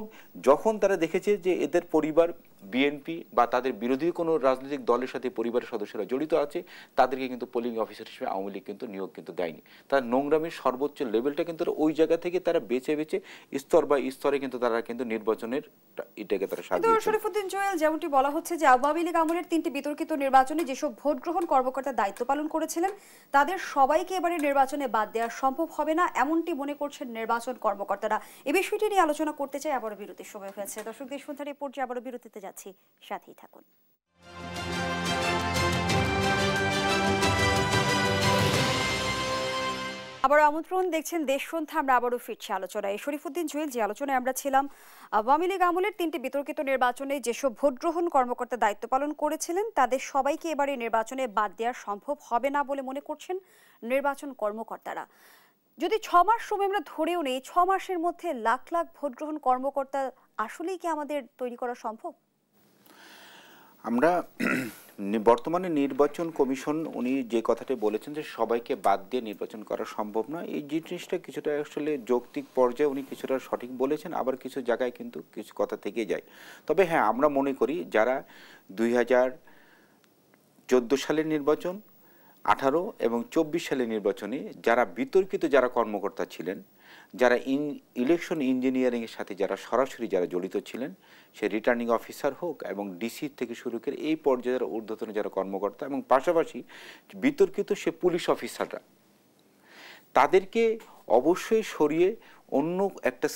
যখন তারা দেখেছে যে এদের পরিবার বিএনপি বা তাদের বিরোধী কোনো রাজনৈতিক দলের সাথে পরিবারের সদস্যরা জড়িত আছে, তাদেরকে কিন্তু পোলিং অফিসার হিসেবে আওয়ামী লীগ কিন্তু নিয়োগ কিন্তু দেয়নি। তার নোংরামির সর্বোচ্চ লেভেলটা কিন্তু ওই জায়গা থেকে তারা বেছে বেছে স্তর বা স্তরে কিন্তু তারা কিন্তু নির্বাচনের এটাকে তারা সাজিয়েছে। শরীফুদ্দিন জুয়েল, যেমনটি বলা হচ্ছে যে আওয়ামী লীগ আমলের 3টি বিতর্কিত নির্বাচনে যেসব ভোট গ্রহণ কর্মকর্তা দায়িত্ব পালন করেছিলেন তাদের সবাইকে এবারে নির্বাচনে বাদ দেওয়া সম্ভব হবে না, এমনটি মনে করছেন নির্বাচন কর্মকর্তারা। এই বিষয়টি নিয়ে আলোচনা করতে চাই, আবারও বিরতির সময় হয়েছে। দর্শক দেশ সন্ধ্যার এই পর্যায়ে আবারও বিরতিতে যাচ্ছি, সাথেই থাকুন। আবার আমন্ত্রণ, দেখছেন দেশ সন্ধ্যা। আমরা আবারও ফিরছি আলোচনায়। শরীফুদ্দিন জুয়েল, যে আলোচনায় আমরা ছিলাম আওয়ামী লীগ আমলের 3টি বিতর্কিত নির্বাচনে যেসব ভোট গ্রহণ কর্মকর্তা দায়িত্ব পালন করেছিলেন তাদের সবাইকে এবারে নির্বাচনে বাদ দেওয়া সম্ভব হবে না বলে মনে করছেন নির্বাচন কর্মকর্তারা। যদি 6 মাস সময় আমরা ধরেও নেই, 6 মাসের মধ্যে লাখ লাখ ভোট গ্রহণ কর্মকর্তা আসলেই কি আমাদের তৈরি করা সম্ভব? আমরা বর্তমানে নির্বাচন কমিশন উনি যে কথাটি বলেছেন যে সবাইকে বাদ দিয়ে নির্বাচন করা সম্ভব না, এই জিনিসটা কিছুটা আসলে যৌক্তিক পর্যায়ে উনি কিছুটা সঠিক বলেছেন, আবার কিছু জায়গায় কিন্তু কিছু কথা থেকে যায়। তবে হ্যাঁ, আমরা মনে করি যারা 2014 সালের নির্বাচন, 18 এবং 24 সালের নির্বাচনে যারা বিতর্কিত যারা কর্মকর্তা ছিলেন, যারা ইলেকশন ইঞ্জিনিয়ারিংয়ের সাথে যারা সরাসরি যারা জড়িত ছিলেন, সে রিটার্নিং অফিসার হোক এবং ডিসি থেকে শুরু করে এই পর্যায়ের ঊর্ধ্বতন যারা কর্মকর্তা এবং পাশাপাশি বিতর্কিত সে পুলিশ অফিসাররা, তাদেরকে অবশ্যই সরিয়ে অন্য একটা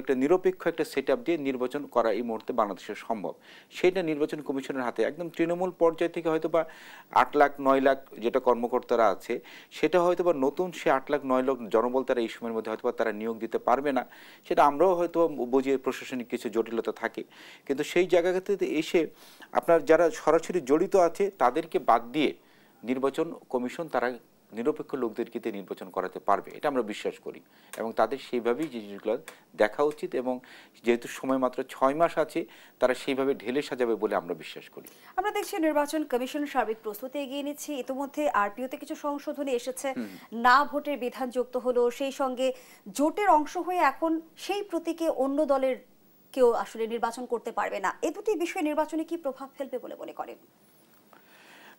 একটা নিরপেক্ষ একটা সেটআপ দিয়ে নির্বাচন করা এই মুহূর্তে বাংলাদেশের সম্ভব। সেটা নির্বাচন কমিশনের হাতে। একদম তৃণমূল পর্যায় থেকে হয়তো বা 8 লাখ 9 লাখ যেটা কর্মকর্তারা আছে, সেটা হয়তো বা নতুন সে 8 লাখ 9 লাখ জনবল তারা এই সময়ের মধ্যে হয়তো বা তারা নিয়োগ দিতে পারবে না, সেটা আমরাও হয়তো বুঝিয়ে, প্রশাসনিক কিছু জটিলতা থাকে। কিন্তু সেই জায়গাতে এসে আপনার যারা সরাসরি জড়িত আছে তাদেরকে বাদ দিয়ে নির্বাচন কমিশন তারা নিরপেক্ষ লোকদেরকে দিয়ে নির্বাচন করাতে পারবে, এটা আমরা বিশ্বাস করি এবং তাদের সেইভাবেই যে জিনিসগুলো দেখা উচিত এবং যেহেতু সময় মাত্র 6 মাস আছে তারা সেইভাবে ঢেলে সাজাবে বলে আমরা বিশ্বাস করি। আমরা দেখছি নির্বাচন কমিশন সার্বিক প্রস্তুতি এগিয়ে নিচ্ছে। ইতিমধ্যে আরপিওতে কিছু সংশোধনী এসেছে, না ভোটের বিধান যুক্ত হলো, সেই সঙ্গে জোটের অংশ হয়ে এখন সেই প্রতীকে অন্য দলের কেউ আসলে নির্বাচন করতে পারবে না। এই দুটি বিষয় নির্বাচনে কি প্রভাব ফেলবে বলে মনে করেন?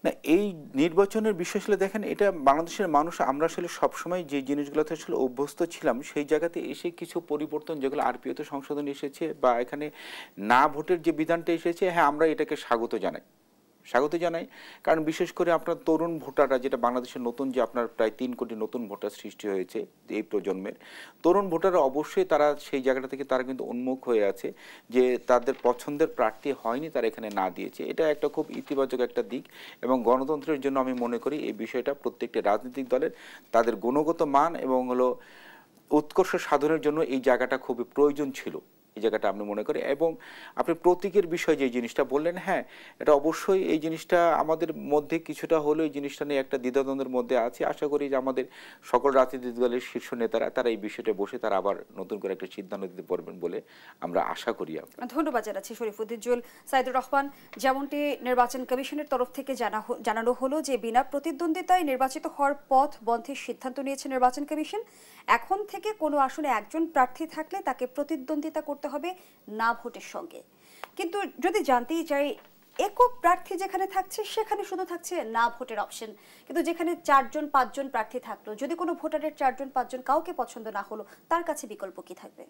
না, এই নির্বাচনের বিষয় আসলে দেখেন, এটা বাংলাদেশের মানুষ আমরা আসলে সবসময় যে জিনিসগুলোতে আসলে অভ্যস্ত ছিলাম সেই জায়গাতে এসে কিছু পরিবর্তন যেগুলো আরপিওতে সংশোধন এসেছে বা এখানে না ভোটের যে বিধানটা এসেছে, হ্যাঁ আমরা এটাকে স্বাগত জানাই। কারণ বিশেষ করে আপনার তরুণ ভোটাররা, যেটা বাংলাদেশের নতুন যে আপনার প্রায় 3 কোটি নতুন ভোটার সৃষ্টি হয়েছে এই প্রজন্মের তরুণ ভোটাররা, অবশ্যই তারা সেই জায়গাটা থেকে তারা কিন্তু উন্মুখ হয়ে আছে যে তাদের পছন্দের প্রার্থী হয়নি, তারা এখানে না দিয়েছে। এটা একটা খুব ইতিবাচক একটা দিক এবং গণতন্ত্রের জন্য আমি মনে করি এই বিষয়টা প্রত্যেকটি রাজনৈতিক দলের তাদের গুণগত মান এবং উৎকর্ষ সাধনের জন্য এই জায়গাটা খুবই প্রয়োজন ছিল, এই জায়গাটা আমি মনে করি। এবং আপনি প্রতীকের বিষয় যে জিনিসটা বললেন, হ্যাঁ এটা অবশ্যই এই জিনিসটা আমাদের মধ্যে কিছুটা হলেও এই জিনিসটা নিয়ে একটা দ্বিধাদ্বন্দ্বের মধ্যে আছে। আশা করি যে আমাদের সকল রাজনৈতিক দলের শীর্ষ নেতারা তারা এই বিষয়টা বসে তারা আবার নতুন করে একটা সিদ্ধান্ত দিতে পারবেন বলে আমরা আশা করি। ধন্যবাদ জানাচ্ছি শরীফুদ্দিন জুয়েল। সাইদুর রহমান, যেমনটি নির্বাচন কমিশনের তরফ থেকে জানানো হলো যে বিনা প্রতিদ্বন্দ্বিতায় নির্বাচিত হওয়ার পথ বন্ধের সিদ্ধান্ত নিয়েছে নির্বাচন কমিশন। এখন থেকে কোনো আসনে একজন প্রার্থী থাকলে তাকে প্রতিদ্বন্দ্বিতা করতে হবে না ভোটের সঙ্গে। কিন্তু যদি জানতেই চাই, একক প্রার্থী যেখানে থাকছে সেখানে শুধু থাকছে না ভোটের অপশন, কিন্তু যেখানে 4-5জন প্রার্থী থাকলো, যদি কোনো ভোটারের 4-5জন কাউকে পছন্দ না হলো, তার কাছে বিকল্প কি থাকবে?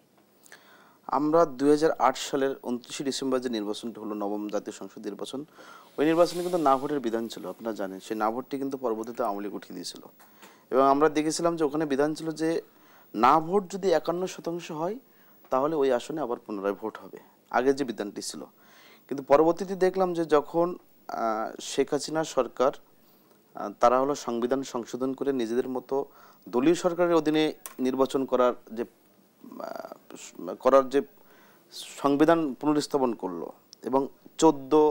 আমরা 2008 সালের 29 ডিসেম্বর যে নির্বাচনটা হলো, নবম জাতীয় সংসদ নির্বাচন, ওই নির্বাচনে কিন্তু না ভোটের বিধান ছিল। আপনারা জানেন সেই না ভোটটি কিন্তু পরবর্তীতে আওয়ামী লীগ উঠিয়ে দিয়েছিল এবং আমরা দেখেছিলাম যে ওখানে বিধান ছিল যে না ভোট যদি 51% হয় তাহলে ওই আসনে আবার পুনরায় ভোট হবে, আগের যে বিধানটি ছিল। কিন্তু পরবর্তীতে দেখলাম যে যখন শেখ হাসিনা সরকার তারা হলো সংবিধান সংশোধন করে নিজেদের মতো দলীয় সরকারের অধীনে নির্বাচন করার যে সংবিধান পুনর্স্থাপন করলো এবং 14,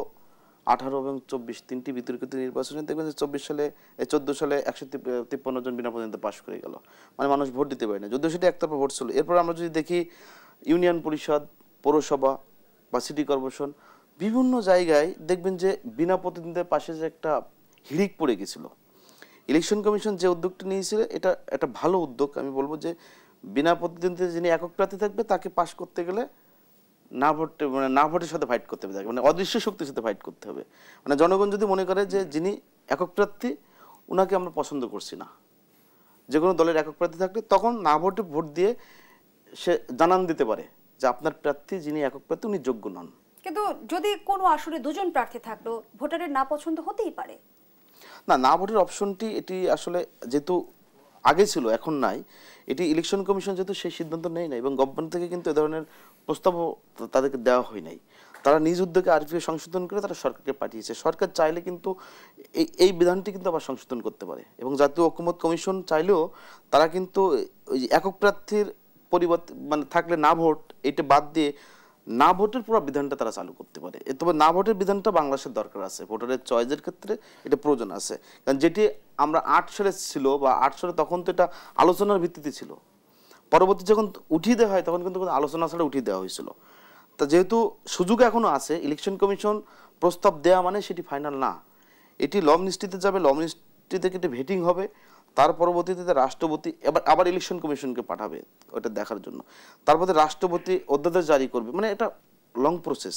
18 এবং 24 তিনটি বিতর্কিত নির্বাচনে দেখবেন যে 14 সালে 153 জন বিনা প্রতিদ্বন্দ্বিতা পাশ করে গেল, মানে মানুষ ভোট দিতে পারে না, যদিও সেটা একতরফা ভোট ছিল। এরপর আমরা যদি দেখি ইউনিয়ন পরিষদ, পৌরসভা বা সিটি কর্পোরেশন, বিভিন্ন জায়গায় দেখবেন যে বিনা প্রতিদ্বন্দ্বিতার পাশে যে একটা হিড়িক পড়ে গেছিল। ইলেকশন কমিশন যে উদ্যোগটি নিয়েছিল এটা একটা ভালো উদ্যোগ। আমি বলবো যে বিনা প্রতিদ্বন্দ্বিতায় যিনি একক প্রার্থী থাকবে তাকে পাশ করতে গেলে না ভোটের সাথে ফাইট করতে হবে, মানে অদৃশ্য শক্তির সাথে ফাইট করতে হবে। মানে জনগণ যদি মনে করে যে যিনি একক প্রার্থী উনাকে আমরা পছন্দ করছি না, যে কোনো দলের একক প্রার্থী থাকলে তখন না ভোটে ভোট দিয়ে সে জানান দিতে পারে যে আপনার প্রার্থী যিনি একক প্রার্থী উনি যোগ্য নন। কিন্তু যদি কোনো আসনে 2জন প্রার্থী থাকলো, ভোটারের না পছন্দ হতেই পারে। না ভোটের অপশনটি এটি আসলে যেহেতু আগে ছিল এখন নাই, এটি ইলেকশন কমিশন যেহেতু সেই সিদ্ধান্ত নেয় না এবং গভর্নমেন্ট থেকে কিন্তু এ ধরনের প্রস্তাবও তাদেরকে দেওয়া হয় নাই, তারা নিজ উদ্যোগে আরপিও সংশোধন করে তারা সরকারকে পাঠিয়েছে। সরকার চাইলে কিন্তু এই বিধানটি কিন্তু আবার সংশোধন করতে পারে এবং জাতীয় ঐকমত্য কমিশন চাইলেও তারা কিন্তু ওই একক প্রার্থীর পরিবর্তে মানে থাকলে না ভোট এটা বাদ দিয়ে না ভোটের পুরো বিধানটা তারা চালু করতে পারে। তবে না ভোটের বিধানটা বাংলাদেশের দরকার আছে, ভোটারের চয়েসের ক্ষেত্রে এটা প্রয়োজন আছে। কারণ যেটি আমরা 8 সালে ছিল বা 8 সালে তখন তো এটা আলোচনার ভিত্তিতে ছিল, পরবর্তী যখন উঠিয়ে দেওয়া হয় তখন কিন্তু আলোচনা ছাড়া উঠিয়ে দেওয়া হয়েছিল। তা যেহেতু সুযোগ এখনো আছে, ইলেকশন কমিশন প্রস্তাব দেওয়া মানে সেটি ফাইনাল না, এটি ল মিনিস্ট্রিতে যাবে, ল মিনিস্ট্রি থেকে এটি ভেটিং হবে, তার পরবর্তীতে রাষ্ট্রপতি আবার ইলেকশন কমিশনকে পাঠাবে ওটা দেখার জন্য, তারপরে রাষ্ট্রপতি অধ্যাদেশ জারি করবে, মানে এটা লং প্রসেস।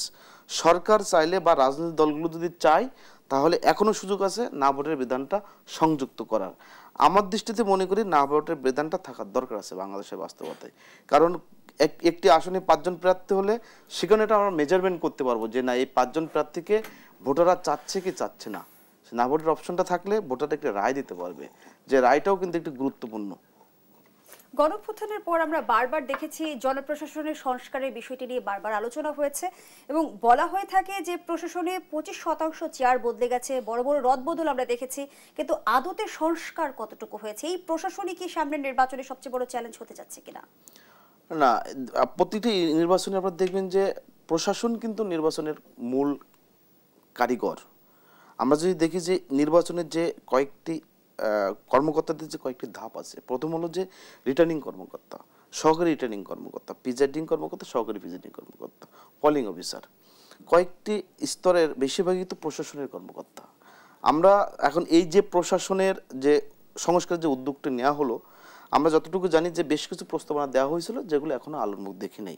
সরকার চাইলে বা রাজনৈতিক দলগুলো যদি চায় তাহলে এখনো সুযোগ আছে না ভোটের বিধানটা সংযুক্ত করার। আমার দৃষ্টিতে মনে করি না ভোটের বিধানটা থাকার দরকার আছে বাংলাদেশের বাস্তবতায়। কারণ একটি আসনে 5জন প্রার্থী হলে সেখানে এটা আমরা মেজারমেন্ট করতে পারবো যে না এই 5জন প্রার্থীকে ভোটাররা চাচ্ছে কি চাচ্ছে না। না ভোটের অপশনটা থাকলে ভোটাররা একটা রায় দিতে পারবে, যে রায়টাও কিন্তু একটু গুরুত্বপূর্ণ। গণঅভ্যুত্থানের পর আমরা বারবার দেখেছি জনপ্রশাসনের সংস্কারের বিষয়টি নিয়ে বারবার আলোচনা হয়েছে এবং বলা হয়ে থাকে যে প্রশাসনে 25% চেয়ার বদলে গেছে, বড় বড় রদবদল আমরা দেখেছি, কিন্তু আদতে সংস্কার কতটুকু হয়েছে? এই প্রশাসনই কি সামনের নির্বাচনে সবচেয়ে বড় চ্যালেঞ্জ হতে যাচ্ছে কিনা? না, প্রতিটি নির্বাচনে আপনারা দেখবেন যে প্রশাসন কিন্তু নির্বাচনের মূল কারিগর। আমরা যদি দেখি যে নির্বাচনের যে কয়েকটি কর্মকর্তাদের যে কয়েকটি ধাপ আছে, প্রথম হলো যে রিটার্নিং কর্মকর্তা, সহকারী রিটার্নিং কর্মকর্তা, প্রিজাইডিং কর্মকর্তা, সহকারী প্রিজাইডিং কর্মকর্তা, পলিং অফিসার, কয়েকটি স্তরের বেশিরভাগই তো প্রশাসনের কর্মকর্তা। আমরা এখন এই যে প্রশাসনের যে সংস্কার যে উদ্যোগটা নেওয়া হলো, আমরা যতটুকু জানি যে বেশ কিছু প্রস্তাবনা দেওয়া হয়েছিল যেগুলো এখনো আলোর মুখ দেখি নাই।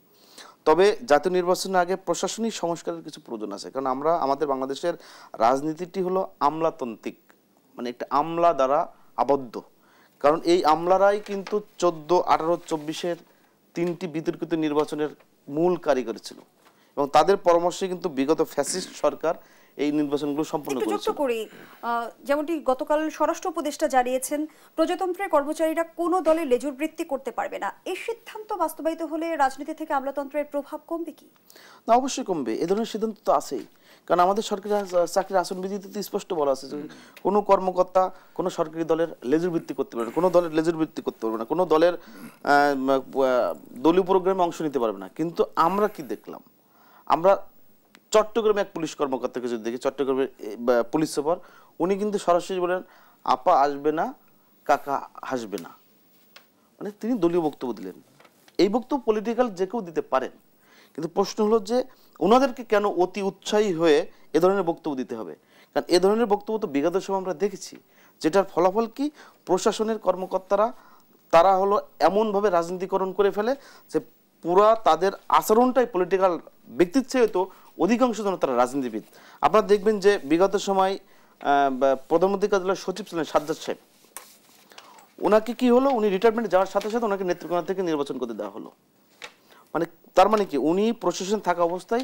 তবে জাতীয় নির্বাচনের আগে প্রশাসনিক সংস্কারের কিছু প্রয়োজন আছে, কারণ আমরা আমাদের বাংলাদেশের রাজনীতিটি হলো আমলাতান্ত্রিক, মানে একটা আমলা দ্বারা আবদ্ধ। কারণ এই আমলারাই কিন্তু 14, 18, 24-এর 3টি বিতর্কিত নির্বাচনের মূল কারিগর ছিল এবং তাদের পরামর্শে কিন্তু বিগত ফ্যাসিস্ট সরকার এই নির্বাচনগুলো সম্পন্ন একটু করেছে। যুক্ত করি, যেমনটি গতকাল স্বরাষ্ট্র উপদেষ্টা জানিয়েছেন প্রজাতন্ত্রের কর্মচারীরা কোনো দলের লেজুর বৃত্তি করতে পারবে না। এই সিদ্ধান্ত বাস্তবায়িত হলে রাজনীতি থেকে আমলাতন্ত্রের প্রভাব কমবে কি? না, অবশ্যই কমবে। এ ধরনের সিদ্ধান্ত তো আছেই, কারণ আমাদের সরকারি চাকরির আসন বিধিতে তো স্পষ্ট বলা আছে যে কোনো কর্মকর্তা কোনো সরকারি দলের লেজুর বৃত্তি করতে পারবে না, কোনো দলের লেজুর বৃত্তি করতে পারবে না, কোনো দলের দলীয় প্রোগ্রামে অংশ নিতে পারবে না। কিন্তু আমরা কি দেখলাম, আমরা চট্টগ্রামে এক পুলিশ কর্মকর্তাকে যদি দেখি, চট্টগ্রামের পুলিশ সুপার, উনি কিন্তু সরাসরি বলেন আপা আসবে না, কাকা হাসবে না, মানে তিনি দলীয় বক্তব্য দিলেন। এই বক্তব্য পলিটিক্যাল যে কেউ দিতে পারেন, কিন্তু প্রশ্ন হলো যে ওনাদেরকে কেন অতি উৎসাহী হয়ে এ ধরনের বক্তব্য দিতে হবে? কারণ এ ধরনের বক্তব্য তো বিগত সময় আমরা দেখেছি, যেটার ফলাফল কি, প্রশাসনের কর্মকর্তারা তারা হলো এমনভাবে রাজনীতিকরণ করে ফেলে যে পুরা তাদের আচরণটাই পলিটিক্যাল ব্যক্তির চেয়ে তো অধিকাংশ জন তারা রাজনীতিবিদ। আপনারা দেখবেন যে বিগত সময় প্রধানমন্ত্রী কার্যালয়ের সচিব ছিলেন সাজ্জাদ সাহেব, ওনাকে কি হলো, উনি রিটায়ারমেন্ট যাওয়ার সাথে সাথে ওনাকে নেত্রকোনা থেকে নির্বাচন করতে দেওয়া হলো। মানে তার মানে কি, উনি প্রশাসন থাকা অবস্থায়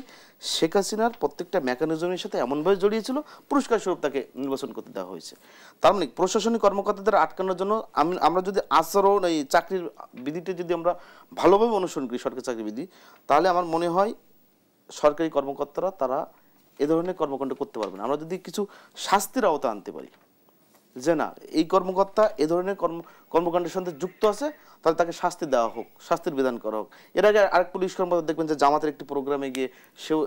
শেখ হাসিনার প্রত্যেকটা মেকানিজমের সাথে এমনভাবে জড়িয়েছিল, পুরস্কার স্বরূপ তাকে নির্বাচন করতে দেওয়া হয়েছে। তার মানে প্রশাসনিক কর্মকর্তাদের আটকানোর জন্য আমরা যদি আচরণ এই চাকরির বিধিটা যদি আমরা ভালোভাবে অনুসরণ করি, সরকারি চাকরি বিধি, তাহলে আমার মনে হয় সরকারি কর্মকর্তারা তারা এ ধরনের কর্মকাণ্ড করতে পারবে না। আমরা যদি কিছু শাস্তির আওতা আনতে পারি যে না, এই কর্মকর্তা এ ধরনের কর্মকাণ্ডের সাথে যুক্ত আছে, তাহলে তাকে শাস্তি দেওয়া হোক, শাস্তির বিধান করা হোক। এর আগে আরেক পুলিশ কর্মকর্তা দেখবেন যে জামাতের একটি প্রোগ্রামে গিয়ে সেও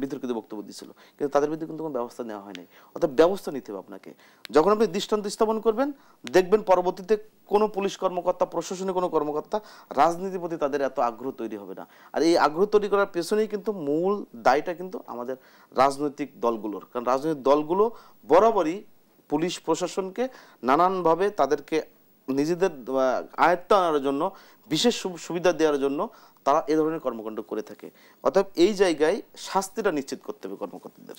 বিতর্কিত বক্তব্য দিয়েছিল, কিন্তু তাদের বিরুদ্ধে কিন্তু কোনো ব্যবস্থা নেওয়া হয়নি। অর্থাৎ ব্যবস্থা নিতে হবে আপনাকে। যখন আপনি দৃষ্টান্ত স্থাপন করবেন, দেখবেন পরবর্তীতে কোনো পুলিশ কর্মকর্তা, প্রশাসনের কোনো কর্মকর্তা রাজনীতির প্রতি তাদের এত আগ্রহ তৈরি হবে না। আর এই আগ্রহ তৈরি করার পেছনেই কিন্তু মূল দায়টা কিন্তু আমাদের রাজনৈতিক দলগুলোর, কারণ রাজনৈতিক দলগুলো বরাবরই পুলিশ প্রশাসনকে নানানভাবে তাদেরকে নিজেদের আয়ত্ত আনার জন্য, বিশেষ সুবিধা দেওয়ার জন্য তারা এ ধরনের কর্মকাণ্ড করে থাকে। অর্থাৎ এই জায়গায় শাস্তিটা নিশ্চিত করতে হবে কর্মকর্তাদের।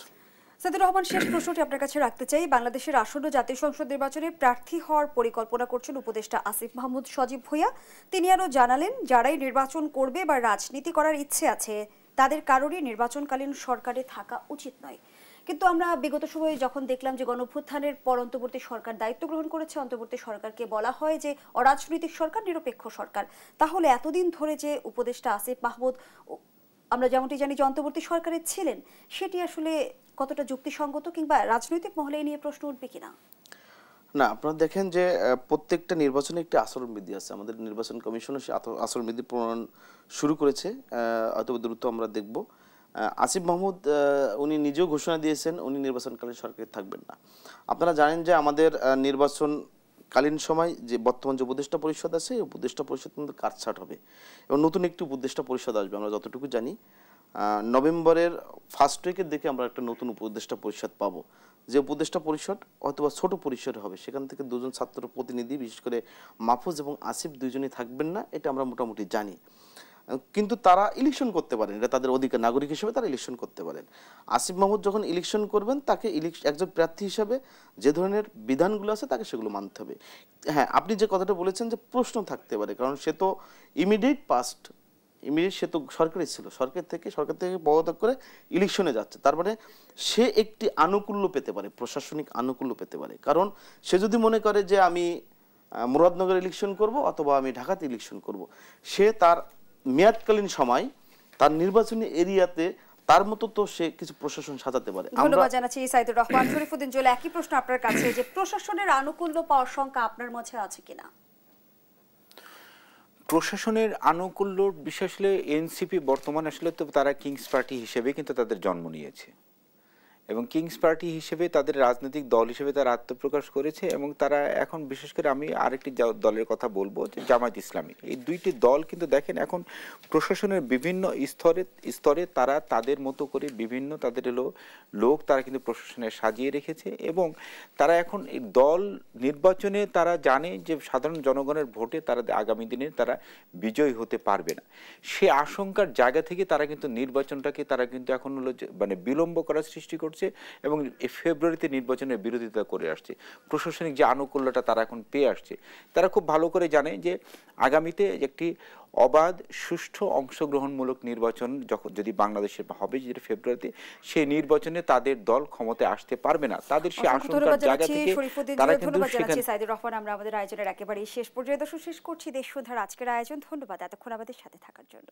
সাইদুর রহমান, শেষ প্রশ্নটি আপনার কাছে রাখতে চাই। বাংলাদেশের আসন্ন জাতীয় সংসদ নির্বাচনে প্রার্থী হওয়ার পরিকল্পনা করছেন উপদেষ্টা আসিফ মাহমুদ সজীব ভুঁইয়া। তিনি আরও জানালেন, যারাই নির্বাচন করবে বা রাজনীতি করার ইচ্ছে আছে তাদের কারোরই নির্বাচনকালীন সরকারে থাকা উচিত নয়। কিন্তু আমরা বিগত সময়ে যখন দেখলাম যে গণঅভ্যুত্থানের পর অন্তর্বর্তী সরকার দায়িত্ব গ্রহণ করেছে, অন্তর্বর্তী সরকারকে বলা হয় যে অরাজনৈতিক সরকার, নিরপেক্ষ সরকার, তাহলে এতদিন ধরে যে উপদেষ্টা আসিফ মাহমুদ আমরা যেমনটি জানি যে অন্তর্বর্তী সরকারে ছিলেন, সেটি আসলে কতটা যুক্তিসঙ্গত, কিংবা রাজনৈতিক মহলে নিয়ে প্রশ্ন উঠবে কিনা? না, আপনারা দেখেন যে প্রত্যেকটা নির্বাচনে একটি আচরণবিধি আছে। আমাদের নির্বাচন কমিশনও সে আচরণবিধি প্রণয়ন শুরু করেছে, অত দ্রুত আমরা দেখব। আসিফ মাহমুদ উনি নিজেও ঘোষণা দিয়েছেন উনি নির্বাচনকালীন সরকারে থাকবেন না। আপনারা জানেন যে আমাদের নির্বাচনকালীন সময় যে বর্তমান যে উপদেষ্টা পরিষদ আছে, এই উপদেষ্টা পরিষদ কিন্তু কাটছাঁট হবে এবং নতুন একটি উপদেষ্টা পরিষদ আসবে। আমরা যতটুকু জানি নভেম্বরের ফার্স্ট উইকের দিকে আমরা একটা নতুন উপদেষ্টা পরিষদ পাবো, যে উপদেষ্টা পরিষদ অথবা ছোট পরিসরে হবে। সেখান থেকে দুজন ছাত্র প্রতিনিধি, বিশেষ করে মাহফুজ এবং আসিফ, দুইজনই থাকবেন না, এটা আমরা মোটামুটি জানি। কিন্তু তারা ইলেকশন করতে পারেন, এটা তাদের অধিকার, নাগরিক হিসেবে তারা ইলেকশন করতে পারেন। আসিফ মাহমুদ যখন ইলেকশন করবেন, তাকে একজন প্রার্থী হিসেবে যে ধরনের বিধানগুলো আছে তাকে সেগুলো মানতে হবে। হ্যাঁ, আপনি যে কথাটা বলেছেন যে প্রশ্ন থাকতে পারে, কারণ সে তো ইমিডিয়েট সে তো সরকারি ছিল, সরকার থেকে পদত্যাগ করে ইলেকশনে যাচ্ছে। তার মানে সে একটি আনুকূল্য পেতে পারে, প্রশাসনিক আনুকূল্য পেতে পারে। কারণ সে যদি মনে করে যে আমি মুরাদনগর ইলেকশন করব অথবা আমি ঢাকাতে ইলেকশন করব, সে তার মেয়াদকালীন সময় তার নির্বাচনী এরিয়াতে তার মতো তো সে কিছু প্রশাসন সাজাতে পারে। ধন্যবাদ জানাচ্ছি সাইদুর রহমান। শরীফুদ্দিন জুয়েল, একই প্রশ্ন আপনার কাছে, যে প্রশাসনের আনুকূল্য পাওয়ার শঙ্কা আপনার মাঝে আছে কিনা? প্রশাসনের আনুকূল্যর বিষয় আসলে এনসিপি বর্তমানে আসলে তো তারা কিংস পার্টি হিসেবে কিন্তু তাদের জন্ম নিয়েছে এবং কিংস পার্টি হিসেবে তাদের রাজনৈতিক দল হিসেবে তারা আত্মপ্রকাশ করেছে এবং তারা এখন বিশেষ করে আমি আরেকটি দলের কথা বলবো যে জামায়াত ইসলামী। এই দুইটি দল কিন্তু দেখেন এখন প্রশাসনের বিভিন্ন স্তরে তারা তাদের মতো করে বিভিন্ন তাদের লোক তারা কিন্তু প্রশাসনে সাজিয়ে রেখেছে এবং তারা এখন এই দল নির্বাচনে তারা জানে যে সাধারণ জনগণের ভোটে তারা আগামী দিনে তারা বিজয়ী হতে পারবে না। সে আশঙ্কার জায়গা থেকে তারা কিন্তু নির্বাচনটাকে তারা কিন্তু এখন মানে বিলম্ব করার সৃষ্টি করছে এবং ফেব্রুয়ারিতে নির্বাচনের বিরোধিতা করে আসছে। প্রশাসনিক যে আনুকূল্যটা তারা এখন পেয়ে আসছে, তারা খুব ভালো করে জানে যে আগামীতে একটি অবাধ সুষ্ঠু অংশগ্রহণমূলক নির্বাচন যদি বাংলাদেশে হবে যেটা ফেব্রুয়ারিতে, সেই নির্বাচনে তাদের দল ক্ষমতায় আসতে পারবে না। তাদের সেই আশঙ্কার জায়গা থেকে তারা কিন্তু সাইদুর রহমান, আমরা আমাদের আয়োজনের একেবারে শেষ পর্যায়ে দর্শক শেষ করছি দেশসুধার আজকের আয়োজন। ধন্যবাদ এতক্ষণ আমাদের সাথে থাকার জন্য।